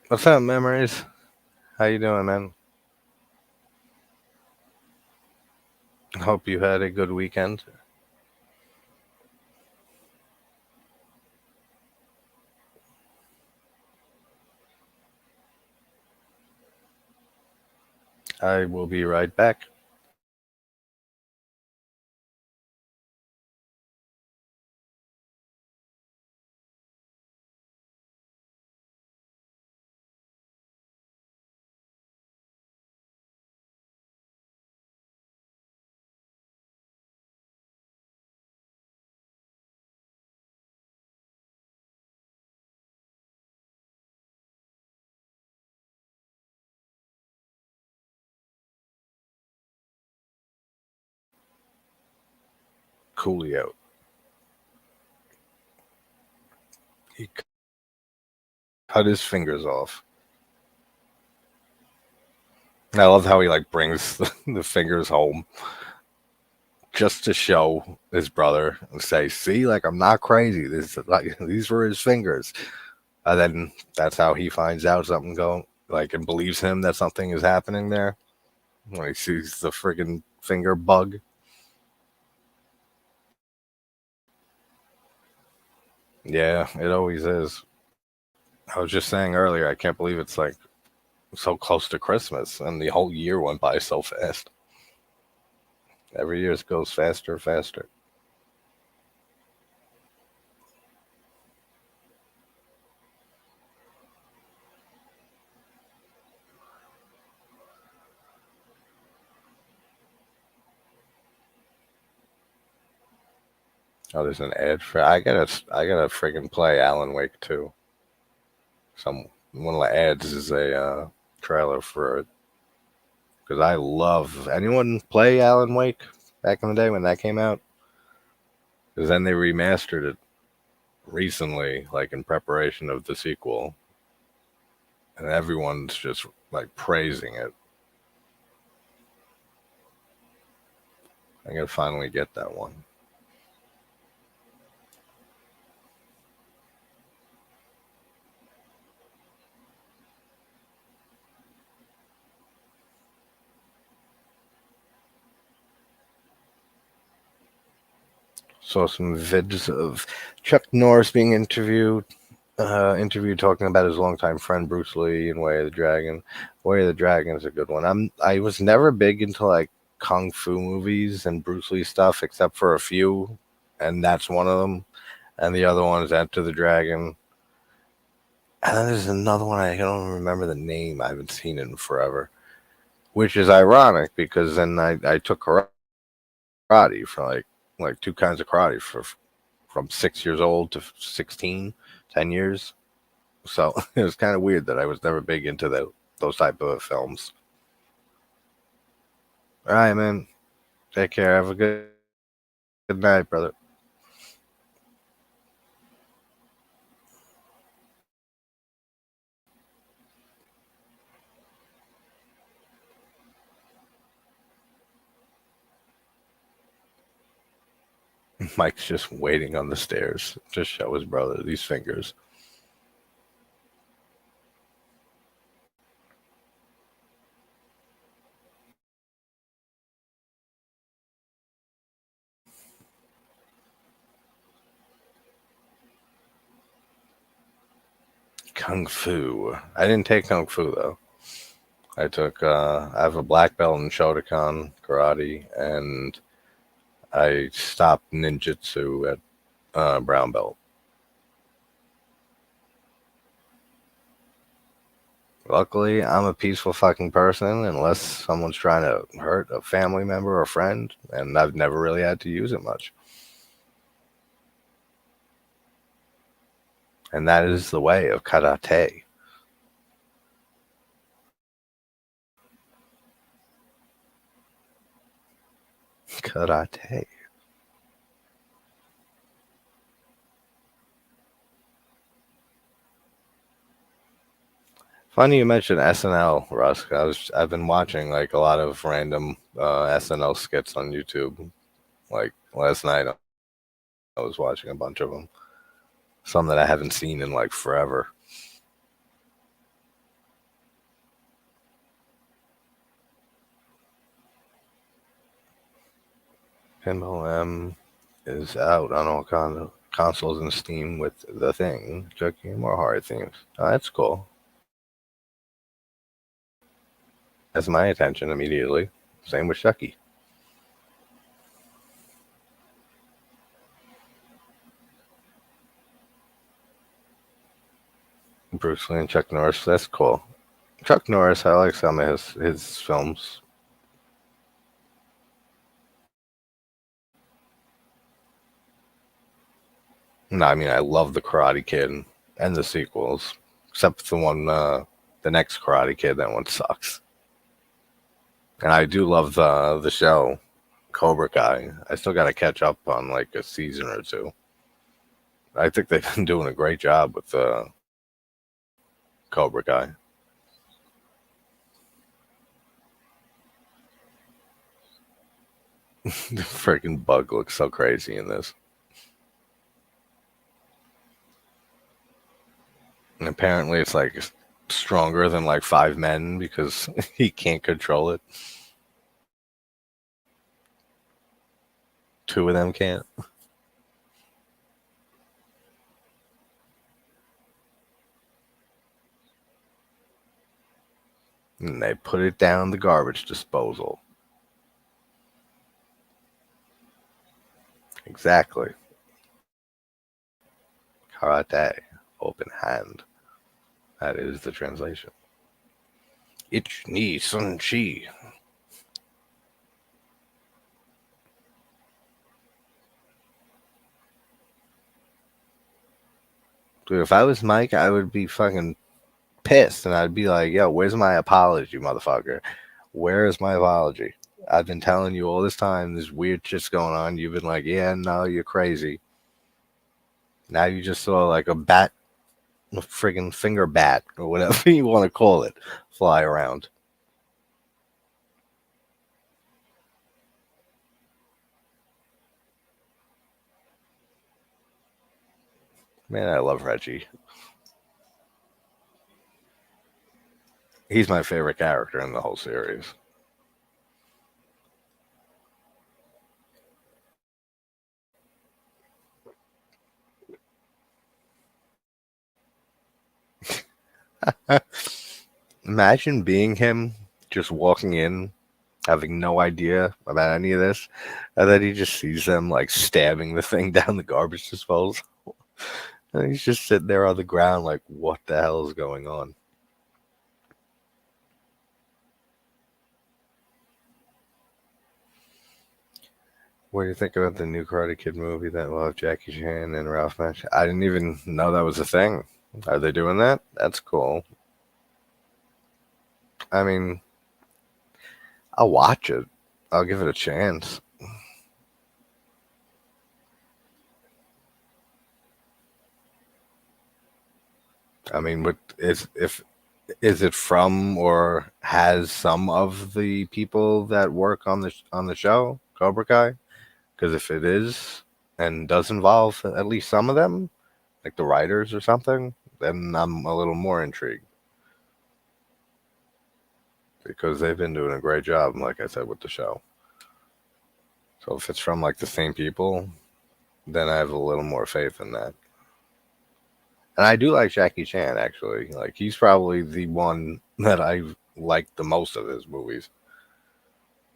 [SPEAKER 1] What's up, Memories? How you doing, man? Hope you had a good weekend. I will be right back. Coolio. He cut his fingers off. I love how he like brings the fingers home just to show his brother and say, "See, like I'm not crazy. This like these were his fingers." And then that's how he finds out something going like and believes him that something is happening there when he sees the friggin' finger bug. Yeah, it always is. I was just saying earlier, I can't believe it's like so close to Christmas and the whole year went by so fast. Every year it goes faster and faster. Oh, there's an ad for I gotta friggin' play Alan Wake 2. Some one of the ads is a trailer for it because I love anyone play Alan Wake back in the day when that came out because then they remastered it recently, like in preparation of the sequel, and everyone's just like praising it. I gotta finally get that one. Saw some vids of Chuck Norris being interviewed talking about his longtime friend Bruce Lee and Way of the Dragon. Way of the Dragon is a good one. I was never big into like kung fu movies and Bruce Lee stuff except for a few, and that's one of them. And the other one is Enter the Dragon. And then there's another one I don't remember the name. I haven't seen it in forever, which is ironic because then I took karate for like two kinds of karate for from 6 years old to 16, 10 years. So it was kind of weird that I was never big into those type of films. All right, man. Take care. Have a good night, brother. Mike's just waiting on the stairs to show his brother these fingers. Kung Fu. I didn't take Kung Fu though. I have a black belt in Shotokan karate, and I stopped ninjutsu at brown belt. Luckily, I'm a peaceful fucking person unless someone's trying to hurt a family member or friend, and I've never really had to use it much. And that is the way of karate. Karate. Funny you mentioned SNL, Russ. I've been watching like a lot of random SNL skits on YouTube. Like last night, I was watching a bunch of them. Some that I haven't seen in like forever. Pinball M is out on all consoles and Steam with The Thing, Chucky, and more horror themes. Oh, that's cool. That's my attention immediately. Same with Chucky. Bruce Lee and Chuck Norris. That's cool. Chuck Norris, I like some of his films. No, I mean I love the Karate Kid and the sequels, except the one, the next Karate Kid. That one sucks. And I do love the show Cobra Kai. I still got to catch up on like a season or two. I think they've been doing a great job with Cobra Kai. The freaking bug looks so crazy in this. And apparently it's like stronger than like 5 men because he can't control it. 2 of them can't. And they put it down the garbage disposal. Exactly. Karate. Open hand. That is the translation. Ich ni sun chi. Dude, if I was Mike, I would be fucking pissed and I'd be like, yo, where's my apology, motherfucker? Where is my apology? I've been telling you all this time this weird shit's going on. You've been like, yeah, no, you're crazy. Now you just saw like a bat, a friggin' finger bat, or whatever you want to call it, fly around. Man, I love Reggie. He's my favorite character in the whole series. Imagine being him, just walking in, having no idea about any of this, and then he just sees them like stabbing the thing down the garbage disposal. And he's just sitting there on the ground, like, what the hell is going on? What do you think about the new Karate Kid movie that will have Jackie Chan and Ralph Macchio? I didn't even know that was a thing. Are they doing that? That's cool. I mean, I'll watch it. I'll give it a chance. I mean, what is it from or has some of the people that work on the show Cobra Kai? Because if it is and does involve at least some of them, like the writers or something, then I'm a little more intrigued because they've been doing a great job, like I said, with the show. So if it's from like the same people, then I have a little more faith in that. And I do like Jackie Chan actually. Like he's probably the one that I like the most of his movies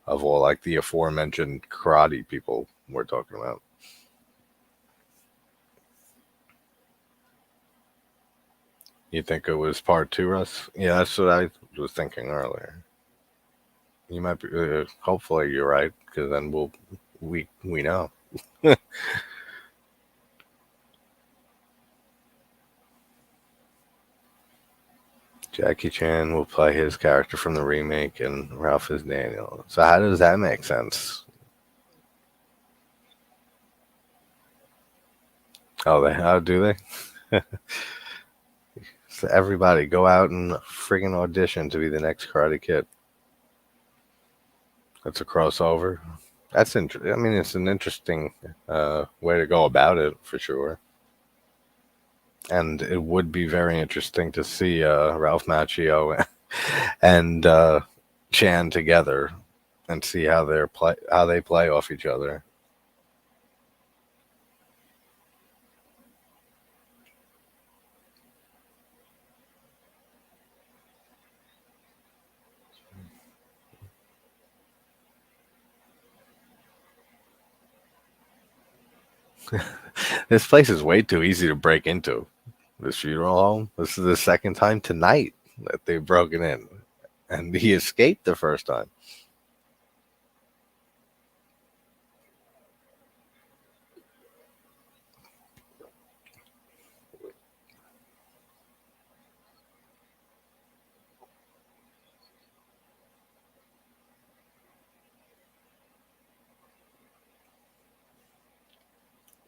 [SPEAKER 1] of all like the aforementioned karate people we're talking about. You think it was part 2, Russ? Yeah, that's what I was thinking earlier. You might be. Hopefully, you're right, because then we know. Jackie Chan will play his character from the remake, and Ralph is Daniel. So how does that make sense? Oh, they how do they? So everybody go out and friggin' audition to be the next Karate Kid. That's a crossover. That's interesting. I mean, it's an interesting way to go about it for sure. And it would be very interesting to see Ralph Macchio and Chan together and see how they play off each other. This place is way too easy to break into. This funeral home. This is the second time tonight that they've broken in, and he escaped the first time.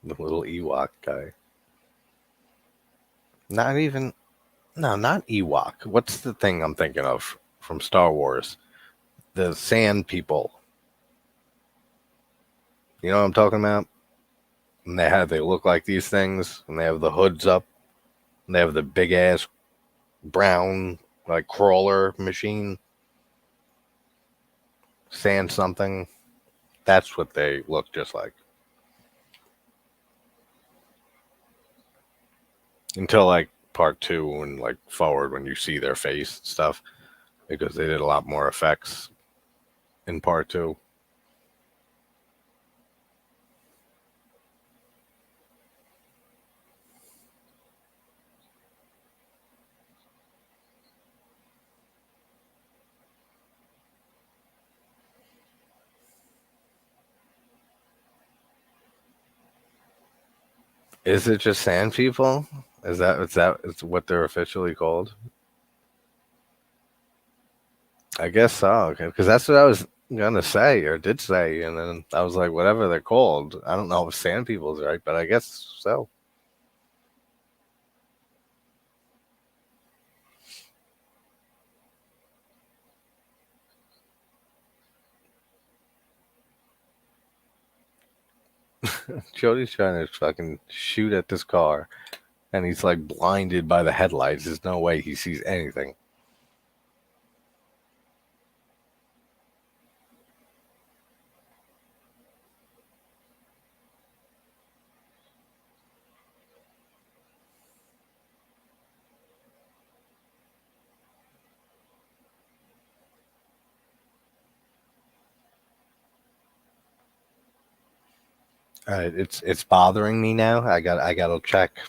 [SPEAKER 1] The little Ewok guy. Not even. No, not Ewok. What's the thing I'm thinking of from Star Wars? The Sand People. You know what I'm talking about? And they look like these things, and they have the hoods up, and they have the big ass brown like crawler machine. Sand something. That's what they look just like. Until like part two and like forward when you see their face and stuff, because they did a lot more effects in part two. Is it just Sand People? Is what they're officially called? I guess so, because that's what I was gonna say or did say, and then I was like, whatever they're called. I don't know if Sand People's right, but I guess so. Jody's trying to fucking shoot at this car, and he's like blinded by the headlights. There's no way he sees anything. It's bothering me now. I gotta check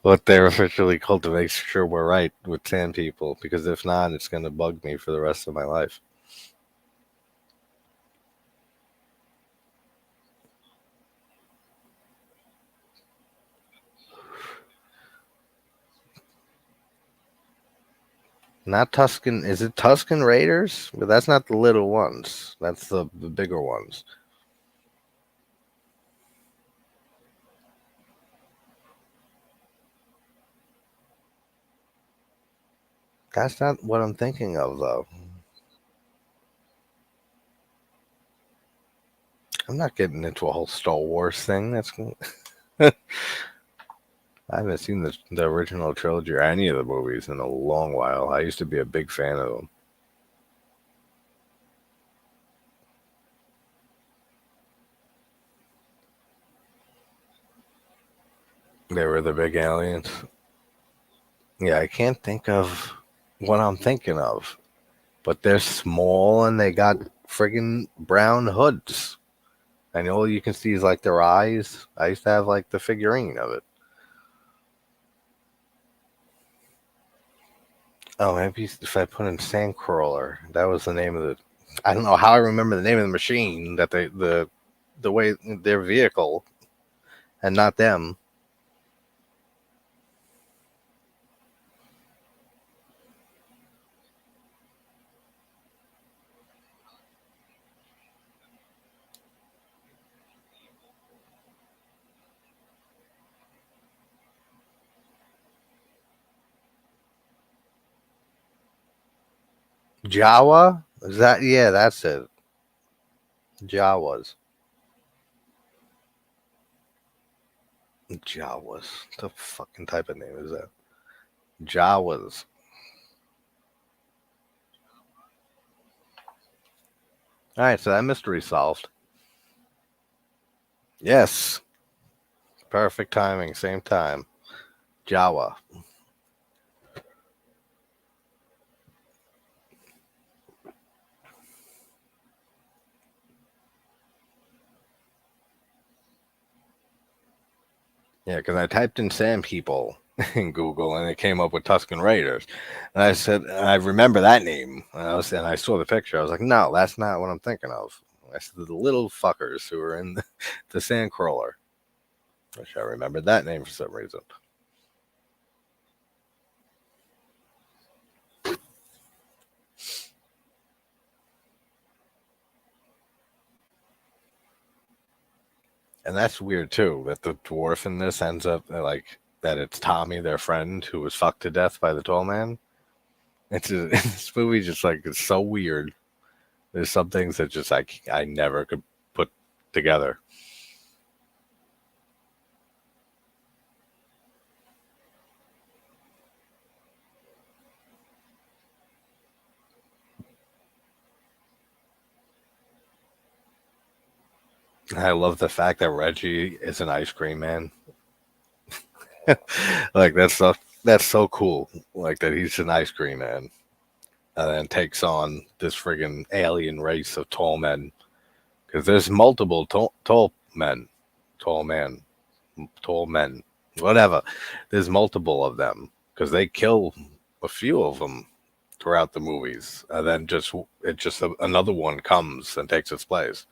[SPEAKER 1] what they're officially called to make sure we're right with Sand People, because if not, it's gonna bug me for the rest of my life. Not Tuscan. Is it Tuscan Raiders? But that's not the little ones. That's the bigger ones. That's not what I'm thinking of, though. I'm not getting into a whole Star Wars thing. That's I haven't seen the original trilogy or any of the movies in a long while. I used to be a big fan of them. They were the big aliens. Yeah, I can't think of what I'm thinking of, but they're small and they got friggin' brown hoods. And all you can see is like their eyes. I used to have like the figurine of it. Oh, maybe if I put in Sandcrawler, that was the name of the. I don't know how I remember the name of the machine that the way their vehicle and not them. Jawa? Is that? Yeah, that's it. Jawas. Jawas. The fucking type of name is that? Jawas. All right, so that mystery solved. Yes. Perfect timing. Same time. Jawa. Yeah, because I typed in Sand People in Google and it came up with Tuscan Raiders. And I said, I remember that name. And I saw the picture. I was like, no, that's not what I'm thinking of. I said, the little fuckers who were in the Sandcrawler. Wish I remembered that name for some reason. And that's weird too, that the dwarf in this ends up like that it's Tommy, their friend, who was fucked to death by the tall man. It's just, this movie just like it's so weird. There's some things that just like I never could put together. I love the fact that Reggie is an ice cream man. Like that's so cool. Like that he's an ice cream man, and then takes on this friggin' alien race of tall men. Because there's multiple tall men, tall man, tall men, whatever. There's multiple of them because they kill a few of them throughout the movies, and then another one comes and takes its place.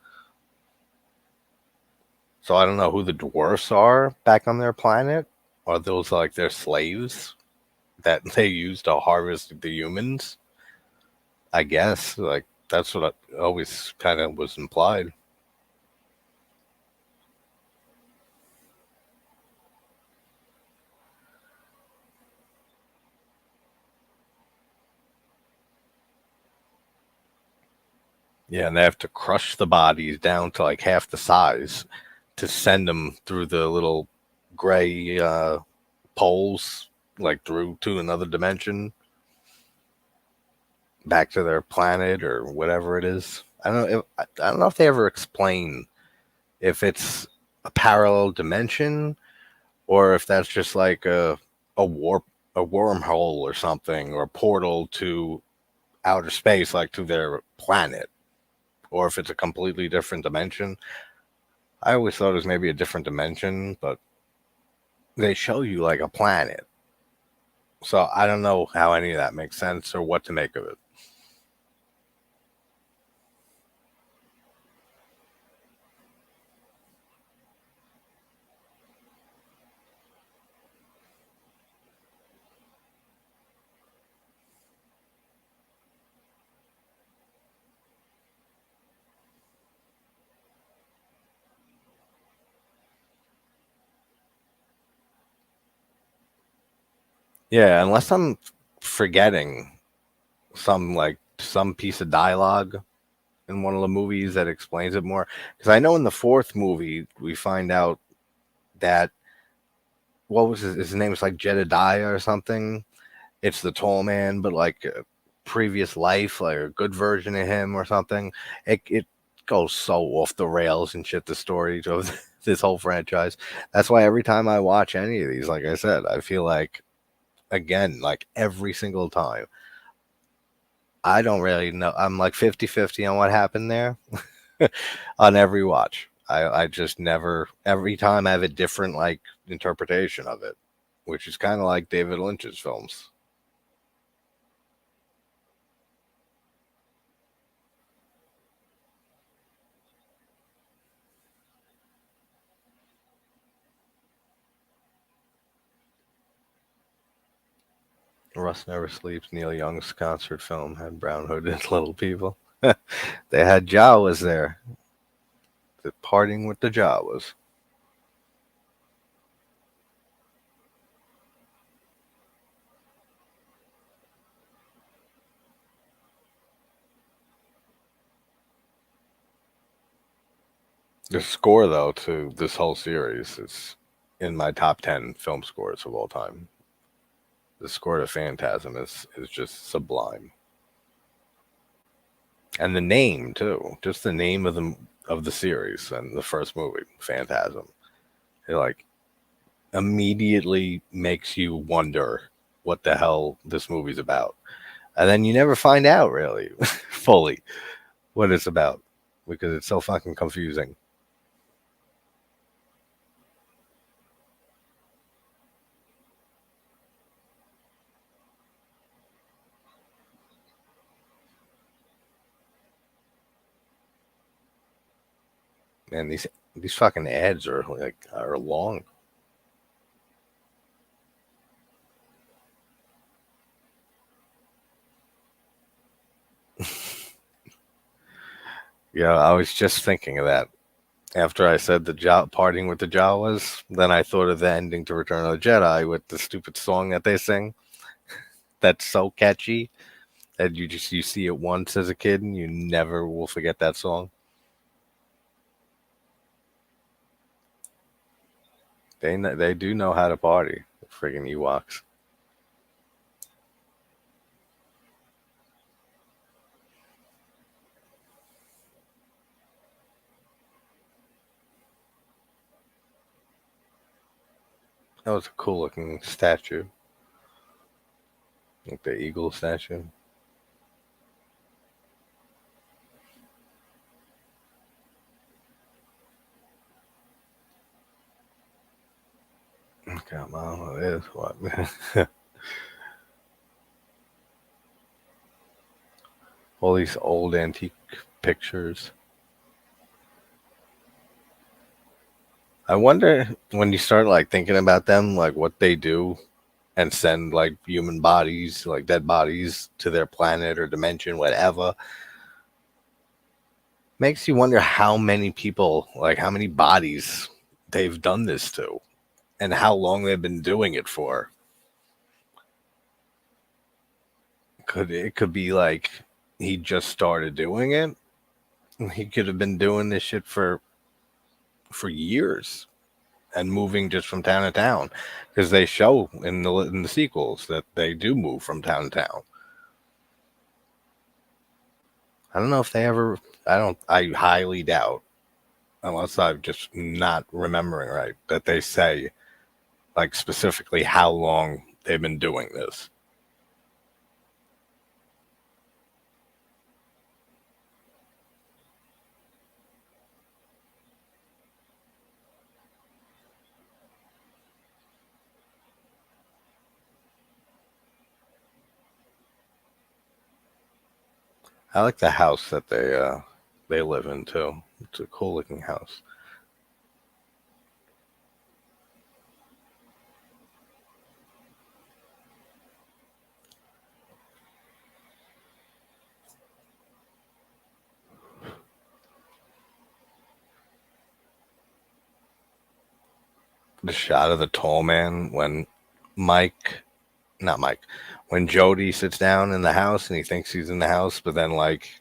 [SPEAKER 1] So I don't know who the dwarfs are back on their planet. Are those like their slaves that they use to harvest the humans? I guess like that's what I always kind of was implied. Yeah, and they have to crush the bodies down to like half the size to send them through the little gray poles, like through to another dimension, back to their planet or whatever it is. I don't know if they ever explain if it's a parallel dimension or if that's just like a warp, a wormhole or something, or a portal to outer space, like to their planet, or if it's a completely different dimension. I always thought it was maybe a different dimension, but they show you like a planet. So I don't know how any of that makes sense or what to make of it. Yeah, unless I'm forgetting some piece of dialogue in one of the movies that explains it more. Because I know in the fourth movie we find out that what was his name was like Jedediah or something. It's the tall man, but like a previous life, like a good version of him or something. It goes so off the rails and shit. The story of this whole franchise. That's why every time I watch any of these, like I said, I feel like again, like every single time, I don't really know. I'm like 50-50 on what happened there on every watch. I just never, every time I have a different like interpretation of it, which is kind of like David Lynch's films. Russ Never Sleeps, Neil Young's concert film, had brown hooded little people. They had Jawas there, the parting with the Jawas. The score, though, to this whole series is in my top 10 film scores of all time. The score to Phantasm is just sublime. And the name, too. Just the name of the series and the first movie, Phantasm. It, like, immediately makes you wonder what the hell this movie's about. And then you never find out, really, fully what it's about because it's so fucking confusing. Man, these fucking ads are long. Yeah, I was just thinking of that. After I said the parting with the Jawas, then I thought of the ending to Return of the Jedi with the stupid song that they sing. That's so catchy that you see it once as a kid and you never will forget that song. They do know how to party, friggin' Ewoks. That was a cool looking statue, like the eagle statue. Come on, it is what. All these old antique pictures. I wonder when you start like thinking about them, like what they do and send like human bodies, like dead bodies to their planet or dimension, whatever. Makes you wonder how many people, like how many bodies they've done this to and how long they've been doing it for. It could be like he just started doing it. He could have been doing this shit for years and moving just from town to town because they show in the sequels that they do move from town to town. I don't know if they ever. I don't. I highly doubt, unless I'm just not remembering right, that they say like specifically how long they've been doing this. I like the house that they live in too. It's a cool looking house. The shot of the tall man when Mike, not Mike, when Jody sits down in the house and he thinks he's in the house, but then like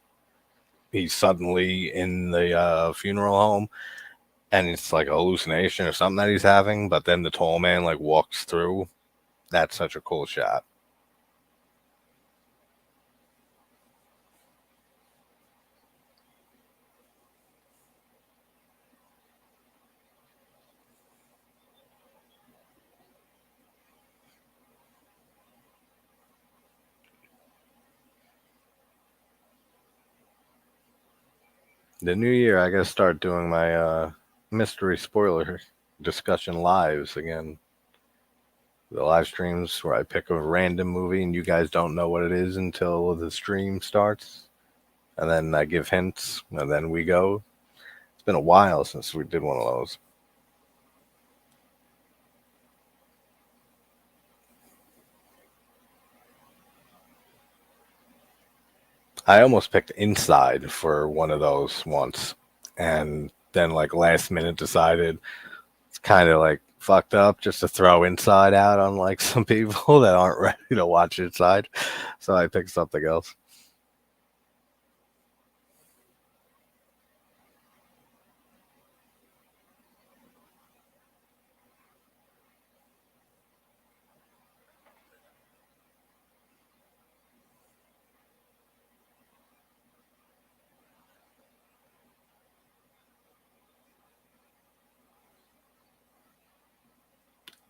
[SPEAKER 1] he's suddenly in the funeral home and it's like a hallucination or something that he's having, but then the tall man like walks through. That's such a cool shot. The new year, I gotta start doing my mystery spoiler discussion lives again. The live streams where I pick a random movie and you guys don't know what it is until the stream starts, and then I give hints, and then we go. It's been a while since we did one of those. I almost picked Inside for one of those once, and then like last minute decided it's kind of like fucked up just to throw Inside out on like some people that aren't ready to watch Inside. So I picked something else.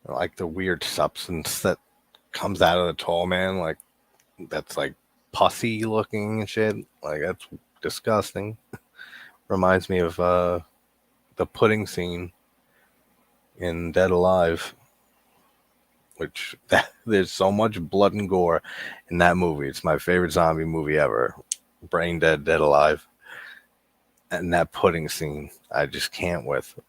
[SPEAKER 1] Like the weird substance that comes out of the tall man, like that's like pussy looking and shit. Like that's disgusting. Reminds me of the pudding scene in Dead Alive, which there's so much blood and gore in that movie. It's my favorite zombie movie ever. Brain Dead, Dead Alive, and that pudding scene, I just can't with.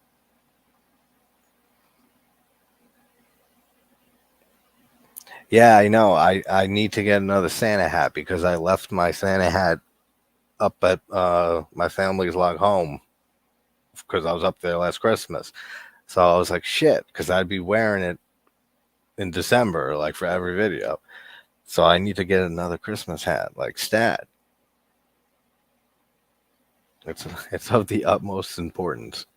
[SPEAKER 1] Yeah, I know. I need to get another Santa hat because I left my Santa hat up at my family's log home because I was up there last Christmas. So I was like, shit, because I'd be wearing it in December, like for every video. So I need to get another Christmas hat, like stat. It's of the utmost importance.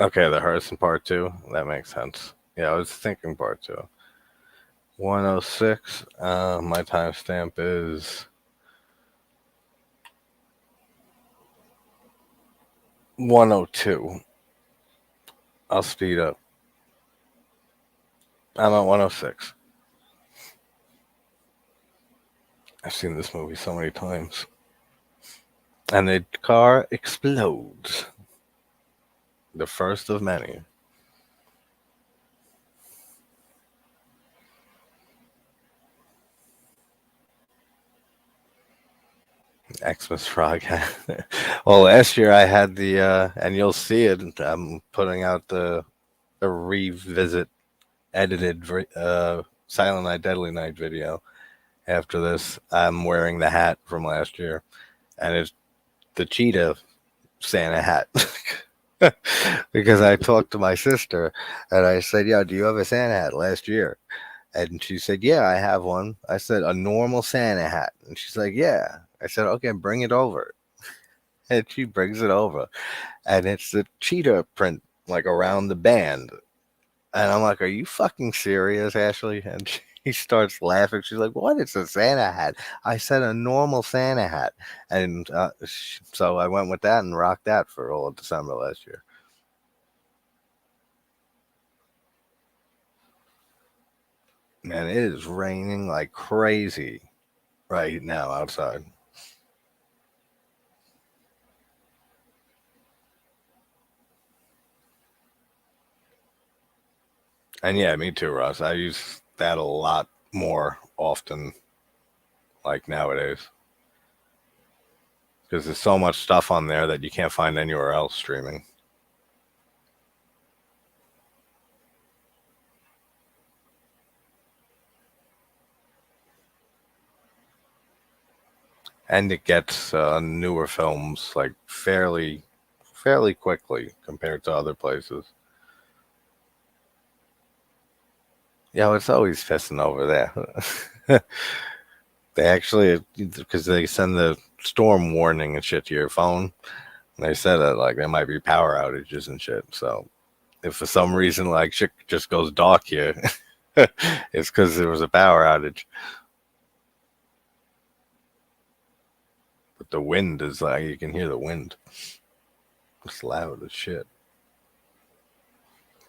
[SPEAKER 1] Okay, the Harrison part two. That makes sense. Yeah, I was thinking part two. 106. My timestamp is 102. I'll speed up. I'm at 106. I've seen this movie so many times. And the car explodes. The first of many. Xmas Frog. Well, last year I had the, and you'll see it. I'm putting out the revisit edited Silent Night, Deadly Night video. After this, I'm wearing the hat from last year, and it's the cheetah Santa hat. Because I talked to my sister and I said, "Yeah, do you have a Santa hat last year?" And she said, "Yeah, I have one." I said, "A normal Santa hat?" And she's like, "Yeah." I said, "Okay, bring it over." And she brings it over, and it's the cheetah print like around the band. And I'm like, "Are you fucking serious, Ashley?" And she starts laughing. She's like, "What? It's a Santa hat." I said, "A normal Santa hat." And so I went with that and rocked that for all of December last year. Man, it is raining like crazy right now outside. And yeah, me too, Ross. I use that a lot more often, like nowadays, because there's so much stuff on there that you can't find anywhere else streaming. And it gets newer films like fairly quickly compared to other places. Yeah, it's always pissing over there. They actually, because they send the storm warning and shit to your phone. And they said that like there might be power outages and shit. So if for some reason like shit just goes dark here, it's because there was a power outage. But the wind is like you can hear the wind. It's loud as shit.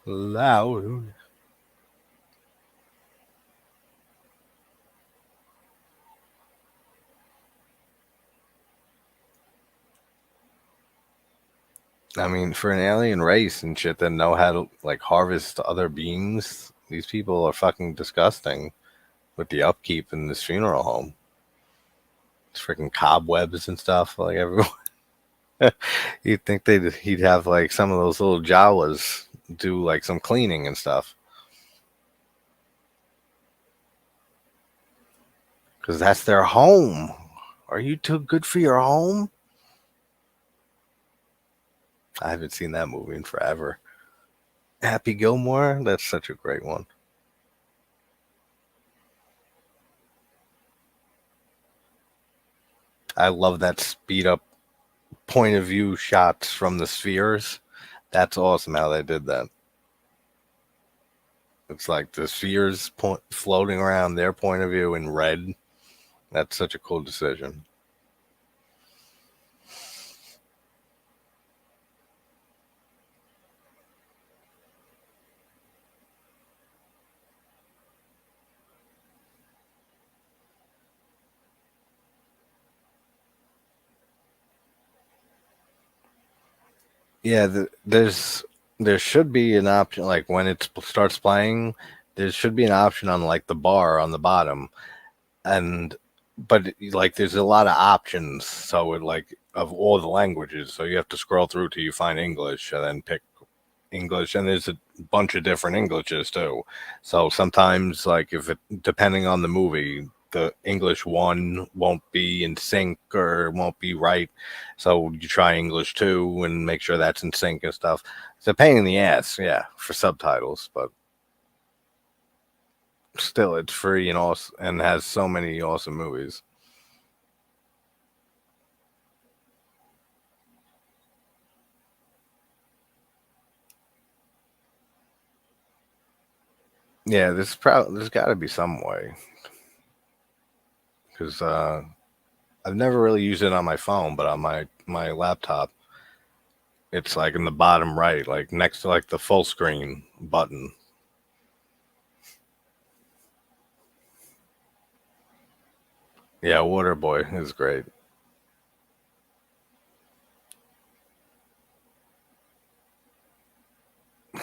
[SPEAKER 1] Loud. I mean, for an alien race and shit that know how to like harvest other beings, these people are fucking disgusting with the upkeep in this funeral home. It's freaking cobwebs and stuff like everywhere. You'd think he'd have like some of those little Jawas do like some cleaning and stuff because that's their home. Are you too good for your home? I haven't seen that movie in forever. Happy Gilmore, that's such a great one. I love that speed up point of view shots from the spheres. That's awesome how they did that. It's like the spheres floating around their point of view in red. That's such a cool decision. Yeah, there should be an option like when it starts playing. There should be an option on like the bar on the bottom, and but like there's a lot of options. So it like of all the languages, so you have to scroll through till you find English and then pick English, and there's a bunch of different Englishes too. So sometimes, like if it depending on the movie, the English one won't be in sync or won't be right. So you try English two and make sure that's in sync and stuff. It's a pain in the ass, yeah, for subtitles, but still, it's free and awesome and has so many awesome movies. Yeah, there's got to be some way because I've never really used it on my phone, but on my laptop, it's like in the bottom right, like next to like the full screen button. Yeah, Waterboy is great.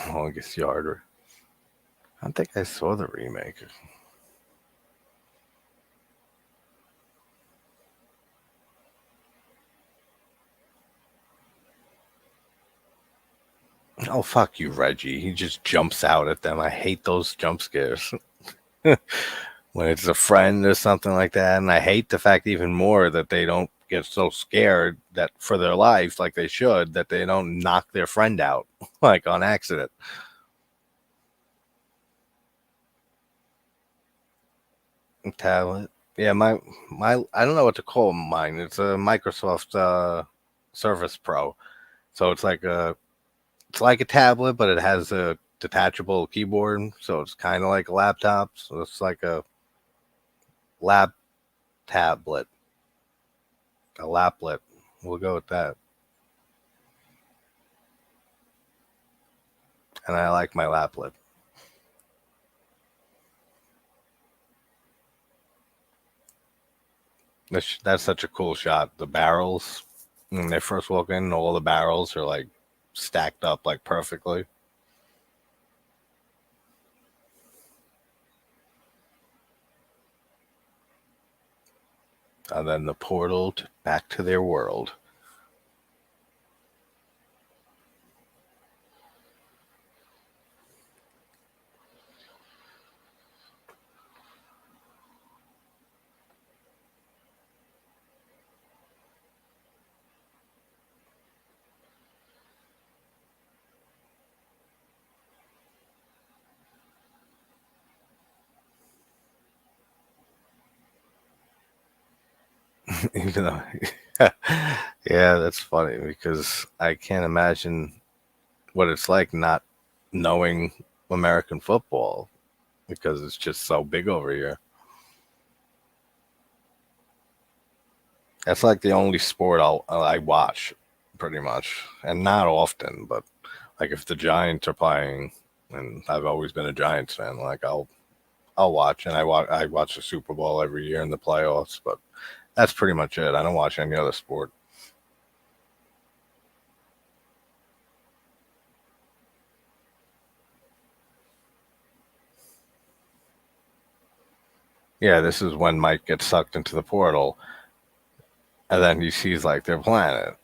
[SPEAKER 1] Longest Yard. I don't think I saw the remake. Oh fuck you, Reggie. He just jumps out at them. I hate those jump scares. When it's a friend or something like that. And I hate the fact even more that they don't get so scared that for their life, like they should, that they don't knock their friend out, like on accident. Tablet. Yeah, my I don't know what to call mine. It's a Microsoft Surface Pro. So it's like a tablet, but it has a detachable keyboard, so it's kind of like a laptop. So it's like a lap tablet, a laplet. We'll go with that. And I like my laplet. That's such a cool shot. The barrels when they first walk in, all the barrels are like stacked up like perfectly, and then the portal back to their world. Even though, yeah, that's funny because I can't imagine what it's like not knowing American football because it's just so big over here. That's like the only sport I watch pretty much, and not often, but like if the Giants are playing, and I've always been a Giants fan, like I'll watch, and I watch the Super Bowl every year in the playoffs, but that's pretty much it. I don't watch any other sport. Yeah, this is when Mike gets sucked into the portal, and then he sees like their planet.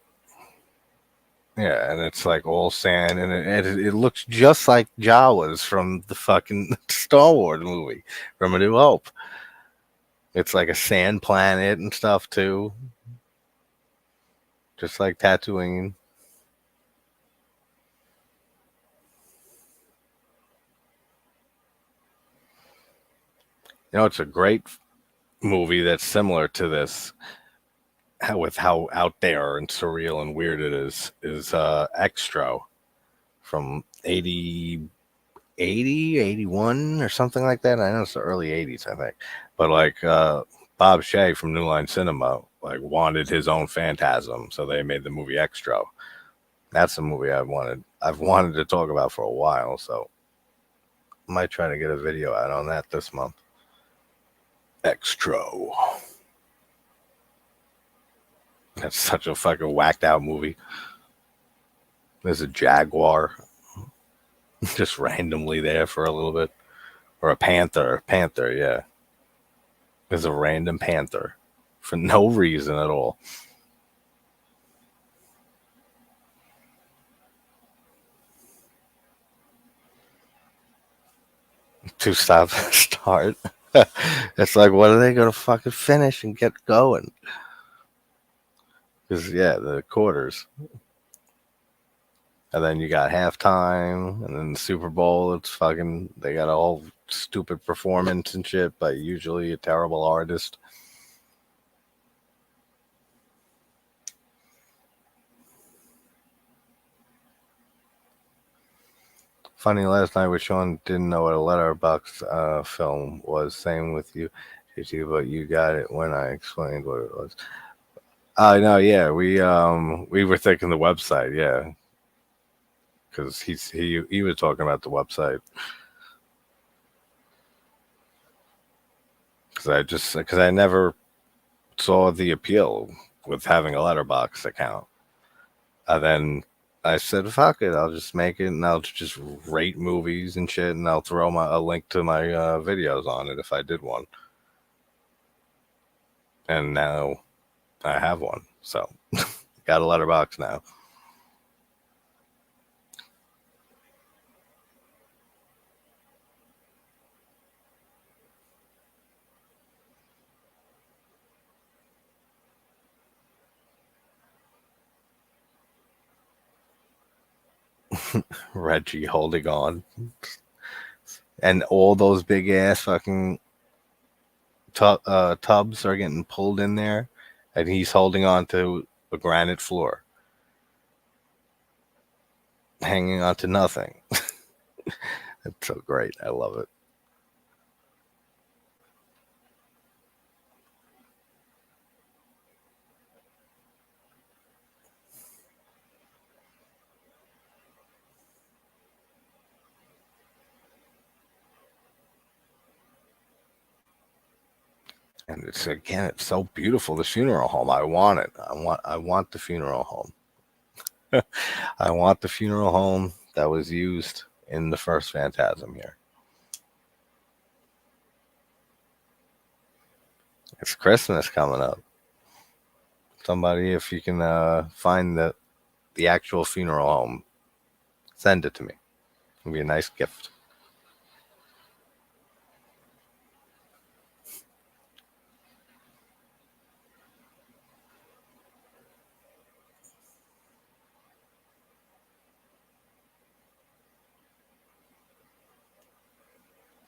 [SPEAKER 1] Yeah, and it's like all sand, and it looks just like Jawas from the fucking Star Wars movie from A New Hope. It's like a sand planet and stuff too, just like Tatooine. You know, it's a great movie that's similar to this, with how out there and surreal and weird it is Extra from 80, 81 or something like that. I know it's the early 80s, I think. But like Bob Shea from New Line Cinema like wanted his own Phantasm, so they made the movie Extra. That's a movie I've wanted to talk about for a while, so I might try to get a video out on that this month. Extra. That's such a fucking whacked out movie. There's a jaguar just randomly there for a little bit. Or a panther. Panther, yeah. There's a random panther for no reason at all. To start. It's like, what are they going to fucking finish and get going? Because, yeah, the quarters. And then you got halftime, and then the Super Bowl. It's fucking, they got a whole stupid performance and shit by usually a terrible artist. Funny, last night with Sean didn't know what a letterbox film was. Same with you, but you got it when I explained what it was. No, yeah, we were thinking the website, yeah, because he was talking about the website. Because I never saw the appeal with having a letterbox account. And then I said, "Fuck it, I'll just make it, and I'll just rate movies and shit, and I'll throw a link to my videos on it if I did one." And now I have one, so got a letterbox now. Reggie holding on, and all those big ass fucking tubs are getting pulled in there, and he's holding on to a granite floor, hanging on to nothing. It's so great. I love it. And it's so beautiful. The funeral home. I want it. I want the funeral home. I want the funeral home that was used in the first Phantasm here. It's Christmas coming up. Somebody, if you can find the actual funeral home, send it to me. It'll be a nice gift.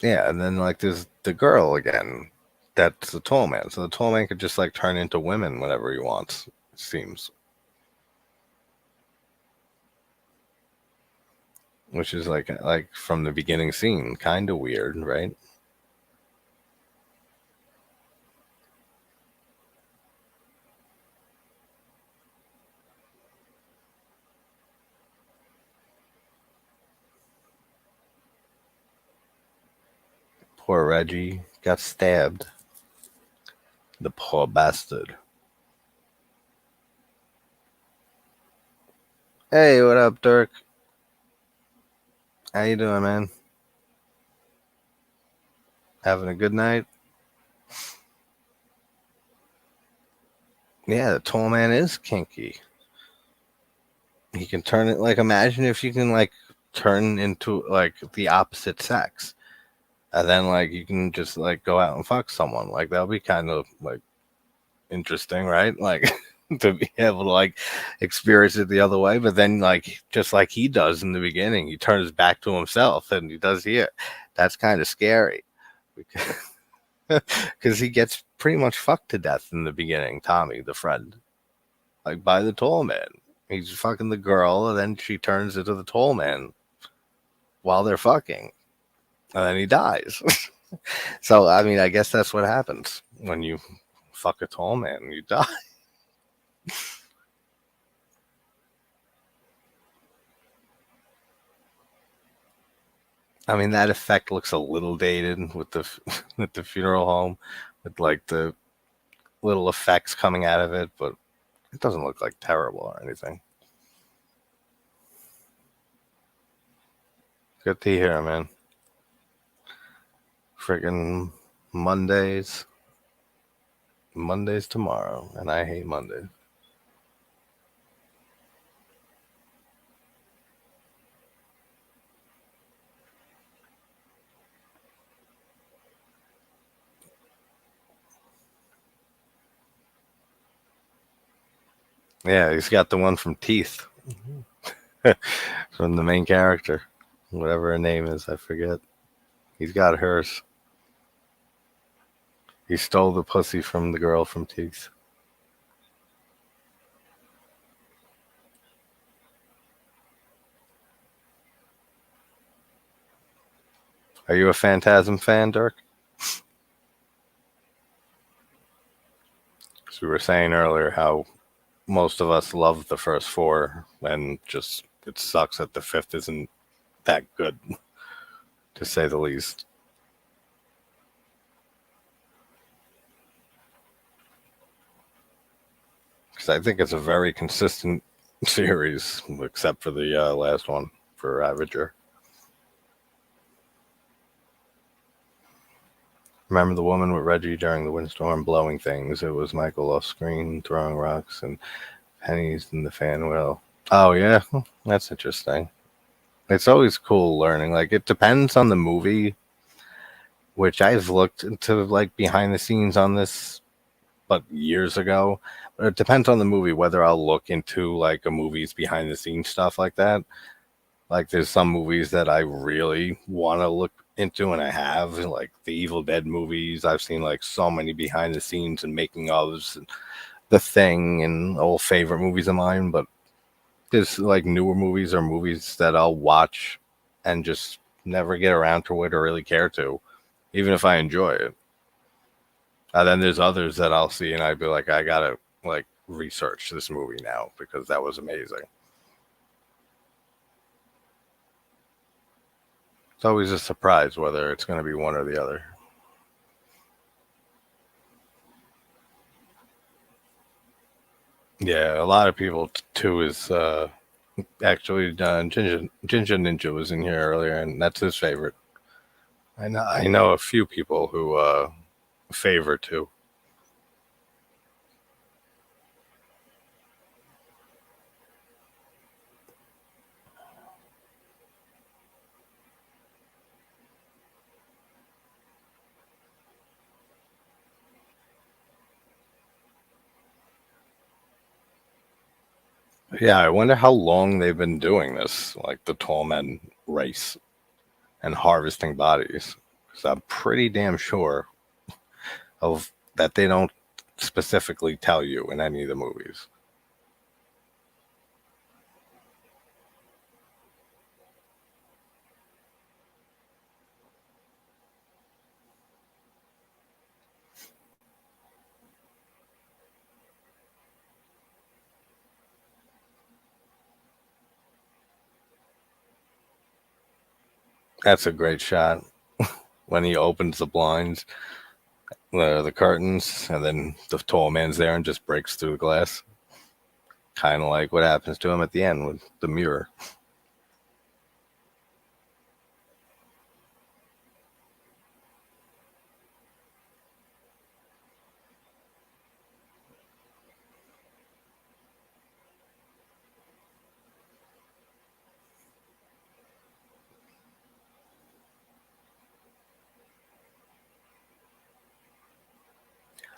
[SPEAKER 1] Yeah, and then like there's the girl again. That's the tall man. So the tall man could just like turn into women whenever he wants. It seems, which is like from the beginning scene, kind of weird, right? Poor Reggie got stabbed. The poor bastard. Hey, what up, Dirk? How you doing, man? Having a good night? Yeah, the tall man is kinky. He can turn it like imagine if you can like turn into like the opposite sex. And then like you can just like go out and fuck someone. Like that'll be kind of like interesting, right? Like to be able to like experience it the other way, but then like just like he does in the beginning, he turns back to himself and he does here. That's kind of scary because he gets pretty much fucked to death in the beginning. Tommy, the friend, like by the tall man. He's fucking the girl, and then she turns into the tall man while they're fucking, and then he dies. So I mean, I guess that's what happens when you fuck a tall man, you die. I mean, that effect looks a little dated with the with the funeral home, with like the little effects coming out of it, but it doesn't look like terrible or anything. Good to hear, man. Friggin' Mondays. Monday's tomorrow, and I hate Mondays. Yeah, he's got the one from Teeth, from the main character, whatever her name is, I forget. He's got hers. He stole the pussy from the girl from Teeth. Are you a Phantasm fan, Dirk? Because we were saying earlier how most of us love the first four, and just it sucks that the fifth isn't that good, to say the least. Because I think it's a very consistent series, except for the last one for Ravager. Remember the woman with Reggie during the windstorm blowing things? It was Michael off screen throwing rocks and pennies in the fan wheel. Oh, yeah? That's interesting. It's always cool learning. Like, it depends on the movie, which I've looked into, like, behind the scenes on this, but years ago. But it depends on the movie whether I'll look into, like, a movie's behind the scenes stuff like that. Like, there's some movies that I really want to look into, and I have, like the Evil Dead movies. I've seen like so many behind the scenes and making ofs, and The Thing, and old favorite movies of mine. But there's like newer movies or movies that I'll watch and just never get around to it or really care to, even if I enjoy it. And then there's others that I'll see and I'd be like, I gotta like research this movie now because that was amazing. It's always a surprise whether it's going to be one or the other. Yeah, a lot of people too is actually Ginger Ninja was in here earlier, and that's his favorite. I know a few people who favor too. Yeah, I wonder how long they've been doing this, like the tall men race and harvesting bodies. Because I'm pretty damn sure of that they don't specifically tell you in any of the movies. That's a great shot when he opens the blinds, the curtains, and then the tall man's there and just breaks through the glass. Kind of like what happens to him at the end with the mirror.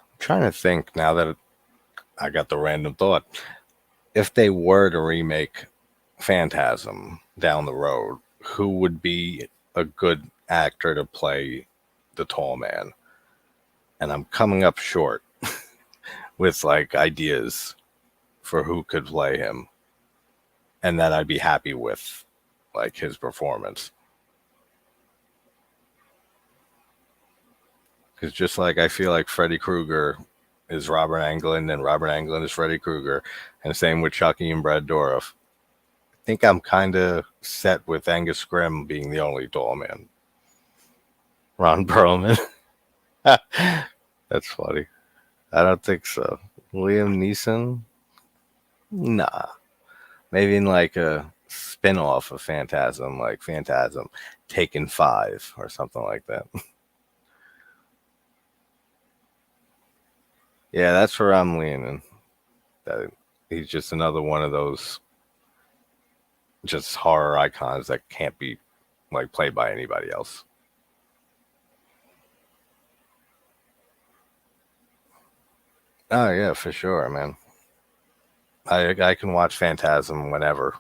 [SPEAKER 1] I'm trying to think now that I got the random thought. If they were to remake Phantasm down the road, who would be a good actor to play the tall man? And I'm coming up short with like ideas for who could play him and that I'd be happy with like his performance. Because just like I feel like Freddy Krueger is Robert Englund and Robert Englund is Freddy Krueger, and same with Chucky and Brad Dourif. I think I'm kind of set with Angus Scrimm being the only tall man. Ron Perlman. That's funny. I don't think so. Liam Neeson? Nah. Maybe in like a spin-off of Phantasm, like Phantasm Taken 5 or something like that. Yeah, that's where I'm leaning. That he's just another one of those just horror icons that can't be like played by anybody else. Oh yeah, for sure, man. I can watch Phantasm whenever.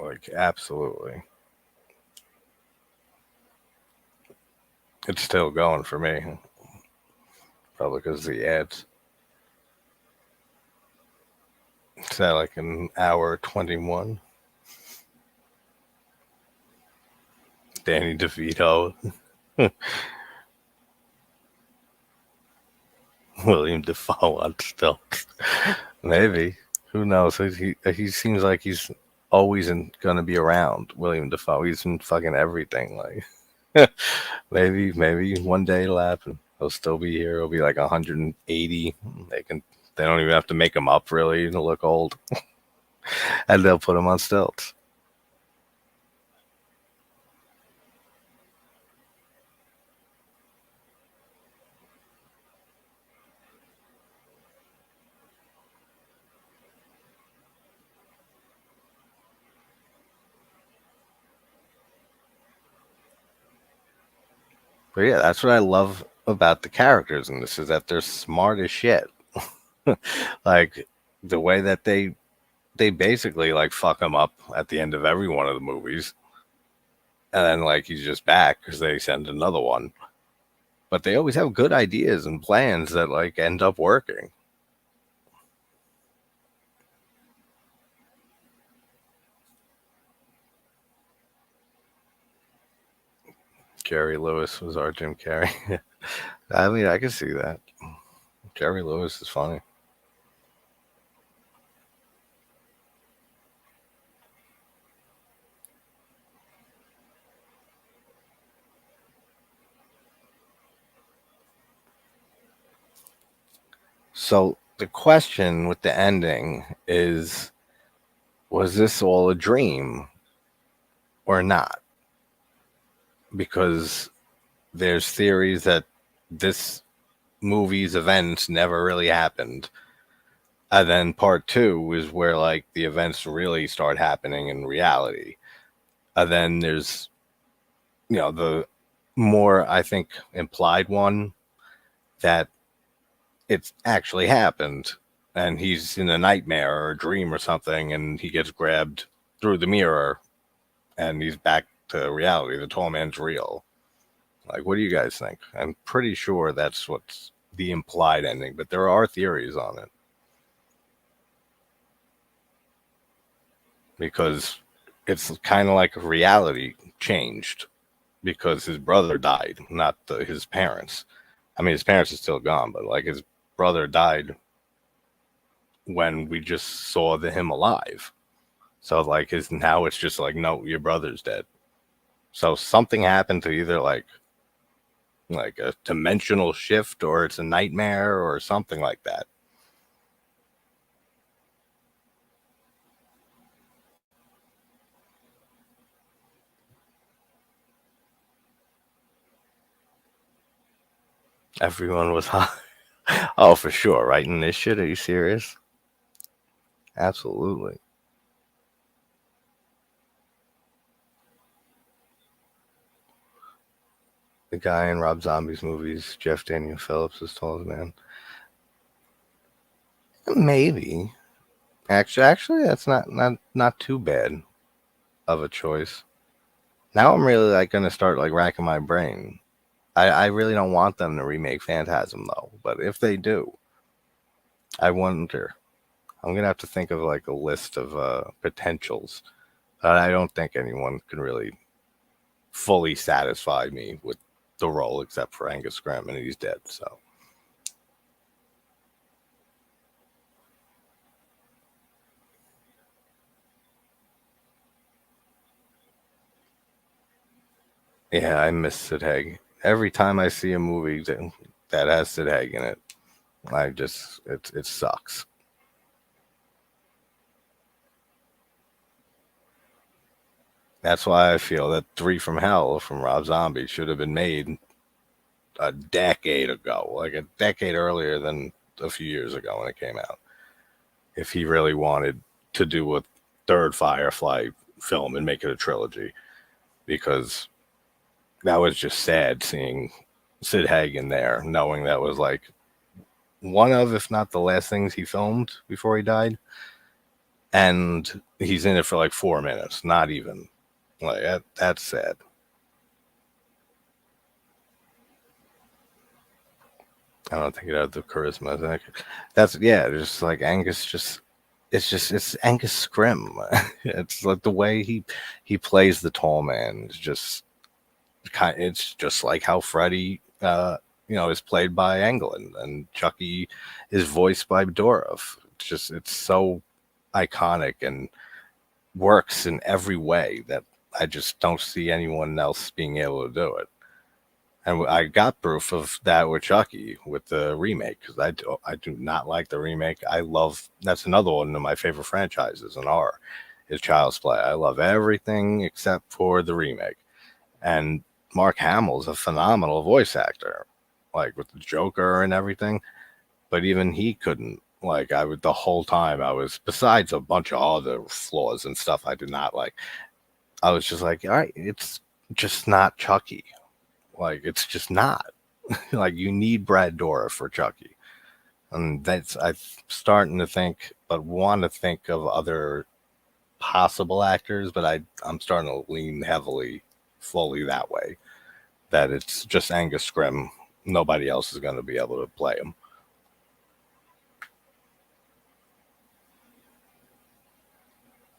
[SPEAKER 1] Like absolutely. It's still going for me. Probably because of the ads. Is that like an hour 21? Danny DeVito, William Defoe on stilts. Maybe. Who knows? He seems like he's always gonna be around. William Defoe. He's in fucking everything. Like maybe one day it'll happen. He'll still be here. He'll be like 180. They don't even have to make him up really to look old, and they'll put him on stilts. But yeah, that's what I love about the characters in this is that they're smart as shit. Like the way that they basically like fuck him up at the end of every one of the movies, and then like he's just back because they send another one. But they always have good ideas and plans that like end up working. Jerry Lewis was our Jim Carrey. I mean, I can see that. Jerry Lewis is funny. So the question with the ending is, was this all a dream or not? Because there's theories that this movie's events never really happened. And then part two is where like the events really start happening in reality. And then there's, the more I think implied one that it's actually happened and he's in a nightmare or a dream or something and he gets grabbed through the mirror and he's back to reality. The tall man's real. Like, what do you guys think? I'm pretty sure that's what's the implied ending, but there are theories on it. Because it's kind of like reality changed because his brother died, not his parents. I mean, his parents are still gone, but like his brother died when we just saw him alive. So like now it's just like, no, your brother's dead. So something happened to either like a dimensional shift or it's a nightmare or something like that. Everyone was high. Oh, for sure. Writing this shit? Are you serious? Absolutely. The guy in Rob Zombie's movies, Jeff Daniel Phillips, is tall as man. Maybe. Actually, that's not too bad of a choice. Now I'm really like gonna start like racking my brain. I really don't want them to remake Phantasm though, but if they do, I wonder. I'm gonna have to think of like a list of potentials. But I don't think anyone can really fully satisfy me with the role except for Angus Scrimm, and he's dead. So yeah, I miss Sid Haig. Every time I see a movie that has Sid Haig in it, it sucks. That's why I feel that Three from Hell from Rob Zombie should have been made a decade ago, like a decade earlier than a few years ago when it came out. If he really wanted to do a third Firefly film and make it a trilogy, because that was just sad seeing Sid Hagen there, knowing that was like one of, if not the last things he filmed before he died. And he's in it for like 4 minutes, not even. Like, that's sad. I don't think it had the charisma. I think that's, yeah, just like Angus, it's Angus Scrim. It's like the way he plays the tall man is just it's just like how Freddy is played by Englund, and Chucky is voiced by Dorff. It's so iconic and works in every way that I just don't see anyone else being able to do it. And I got proof of that with Chucky with the remake, because I do not like the remake. I love, that's another one of my favorite franchises in horror, is Child's Play. I love everything except for the remake. And Mark Hamill's a phenomenal voice actor, like with the Joker and everything. But even he couldn't, like, I would, the whole time I was, besides a bunch of other flaws and stuff I did not like, I was just like, all right, it's just not Chucky. Like, it's just not. Like, you need Brad Dourif for Chucky. And that's, I'm starting to think, but want to think of other possible actors, but I'm starting to lean heavily, fully that way, that it's just Angus Scrimm. Nobody else is going to be able to play him.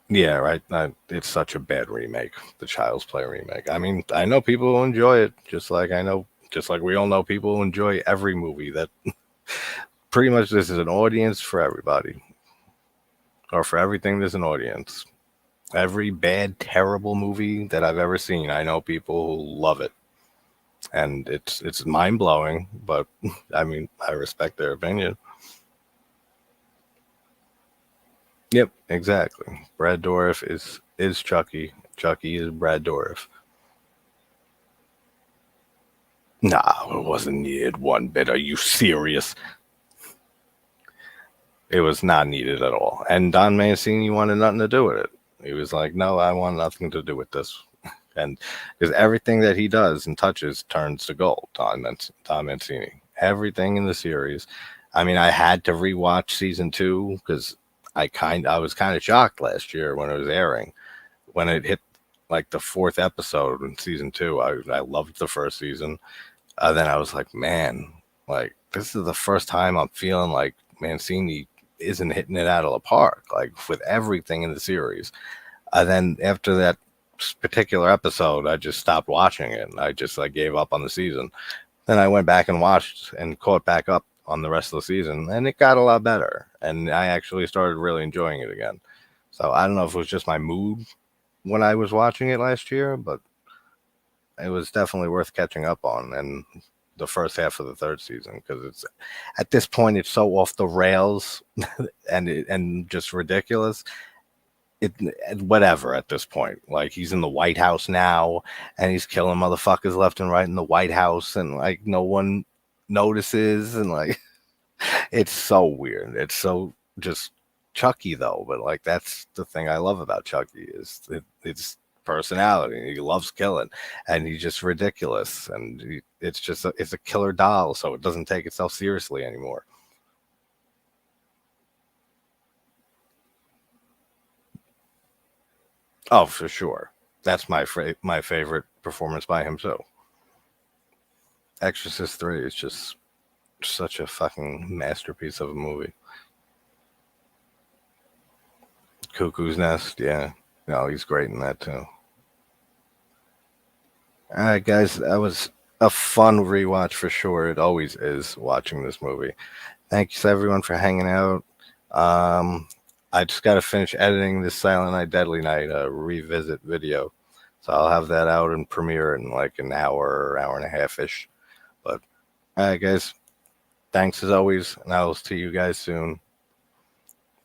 [SPEAKER 1] Yeah, right. It's such a bad remake, the Child's Play remake. I mean, I know people who enjoy it, just like we all know people who enjoy every movie. That pretty much this is an audience for everybody, or for everything. There's an audience. Every bad, terrible movie that I've ever seen, I know people who love it, and it's mind blowing. But I mean, I respect their opinion. Yep, exactly. Brad Dourif is Chucky. Chucky is Brad Dourif. Nah, it wasn't needed one bit. Are you serious? It was not needed at all. And Don Mancini wanted nothing to do with it. He was like, no, I want nothing to do with this. And because everything that he does and touches turns to gold, Don Mancini. Everything in the series. I mean, I had to rewatch season 2 because I was kind of shocked last year when it was airing. When it hit like the 4th episode in season 2, I loved the first season. Then I was like, man, like this is the first time I'm feeling like Mancini isn't hitting it out of the park, like with everything in the series. Then after that particular episode, I just stopped watching it. And I just like gave up on the season. Then I went back and watched and caught back up on the rest of the season, and it got a lot better. And I actually started really enjoying it again. So I don't know if it was just my mood when I was watching it last year, but it was definitely worth catching up on. And the first half of the 3rd season, because it's at this point it's so off the rails and just ridiculous. It whatever at this point. Like he's in the White House now, and he's killing motherfuckers left and right in the White House, and like no one notices, and like it's so weird. It's so just Chucky though, but like that's the thing I love about Chucky is it's personality. He loves killing, and he's just ridiculous, and it's a killer doll, so it doesn't take itself seriously anymore. Oh, for sure, that's my favorite performance by him too. Exorcist 3 is just such a fucking masterpiece of a movie. Cuckoo's Nest, yeah, no, he's great in that too. All right, guys, that was a fun rewatch for sure. It always is watching this movie. Thanks everyone for hanging out. Um, I just got to finish editing this Silent Night, Deadly Night revisit video, so I'll have that out and premiere in like an hour, hour and a half ish. But all right, guys, thanks as always, and I'll see you guys soon.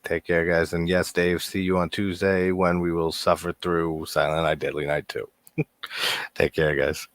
[SPEAKER 1] Take care, guys. And yes, Dave, see you on Tuesday when we will suffer through Silent Night, Deadly Night 2. Take care, guys.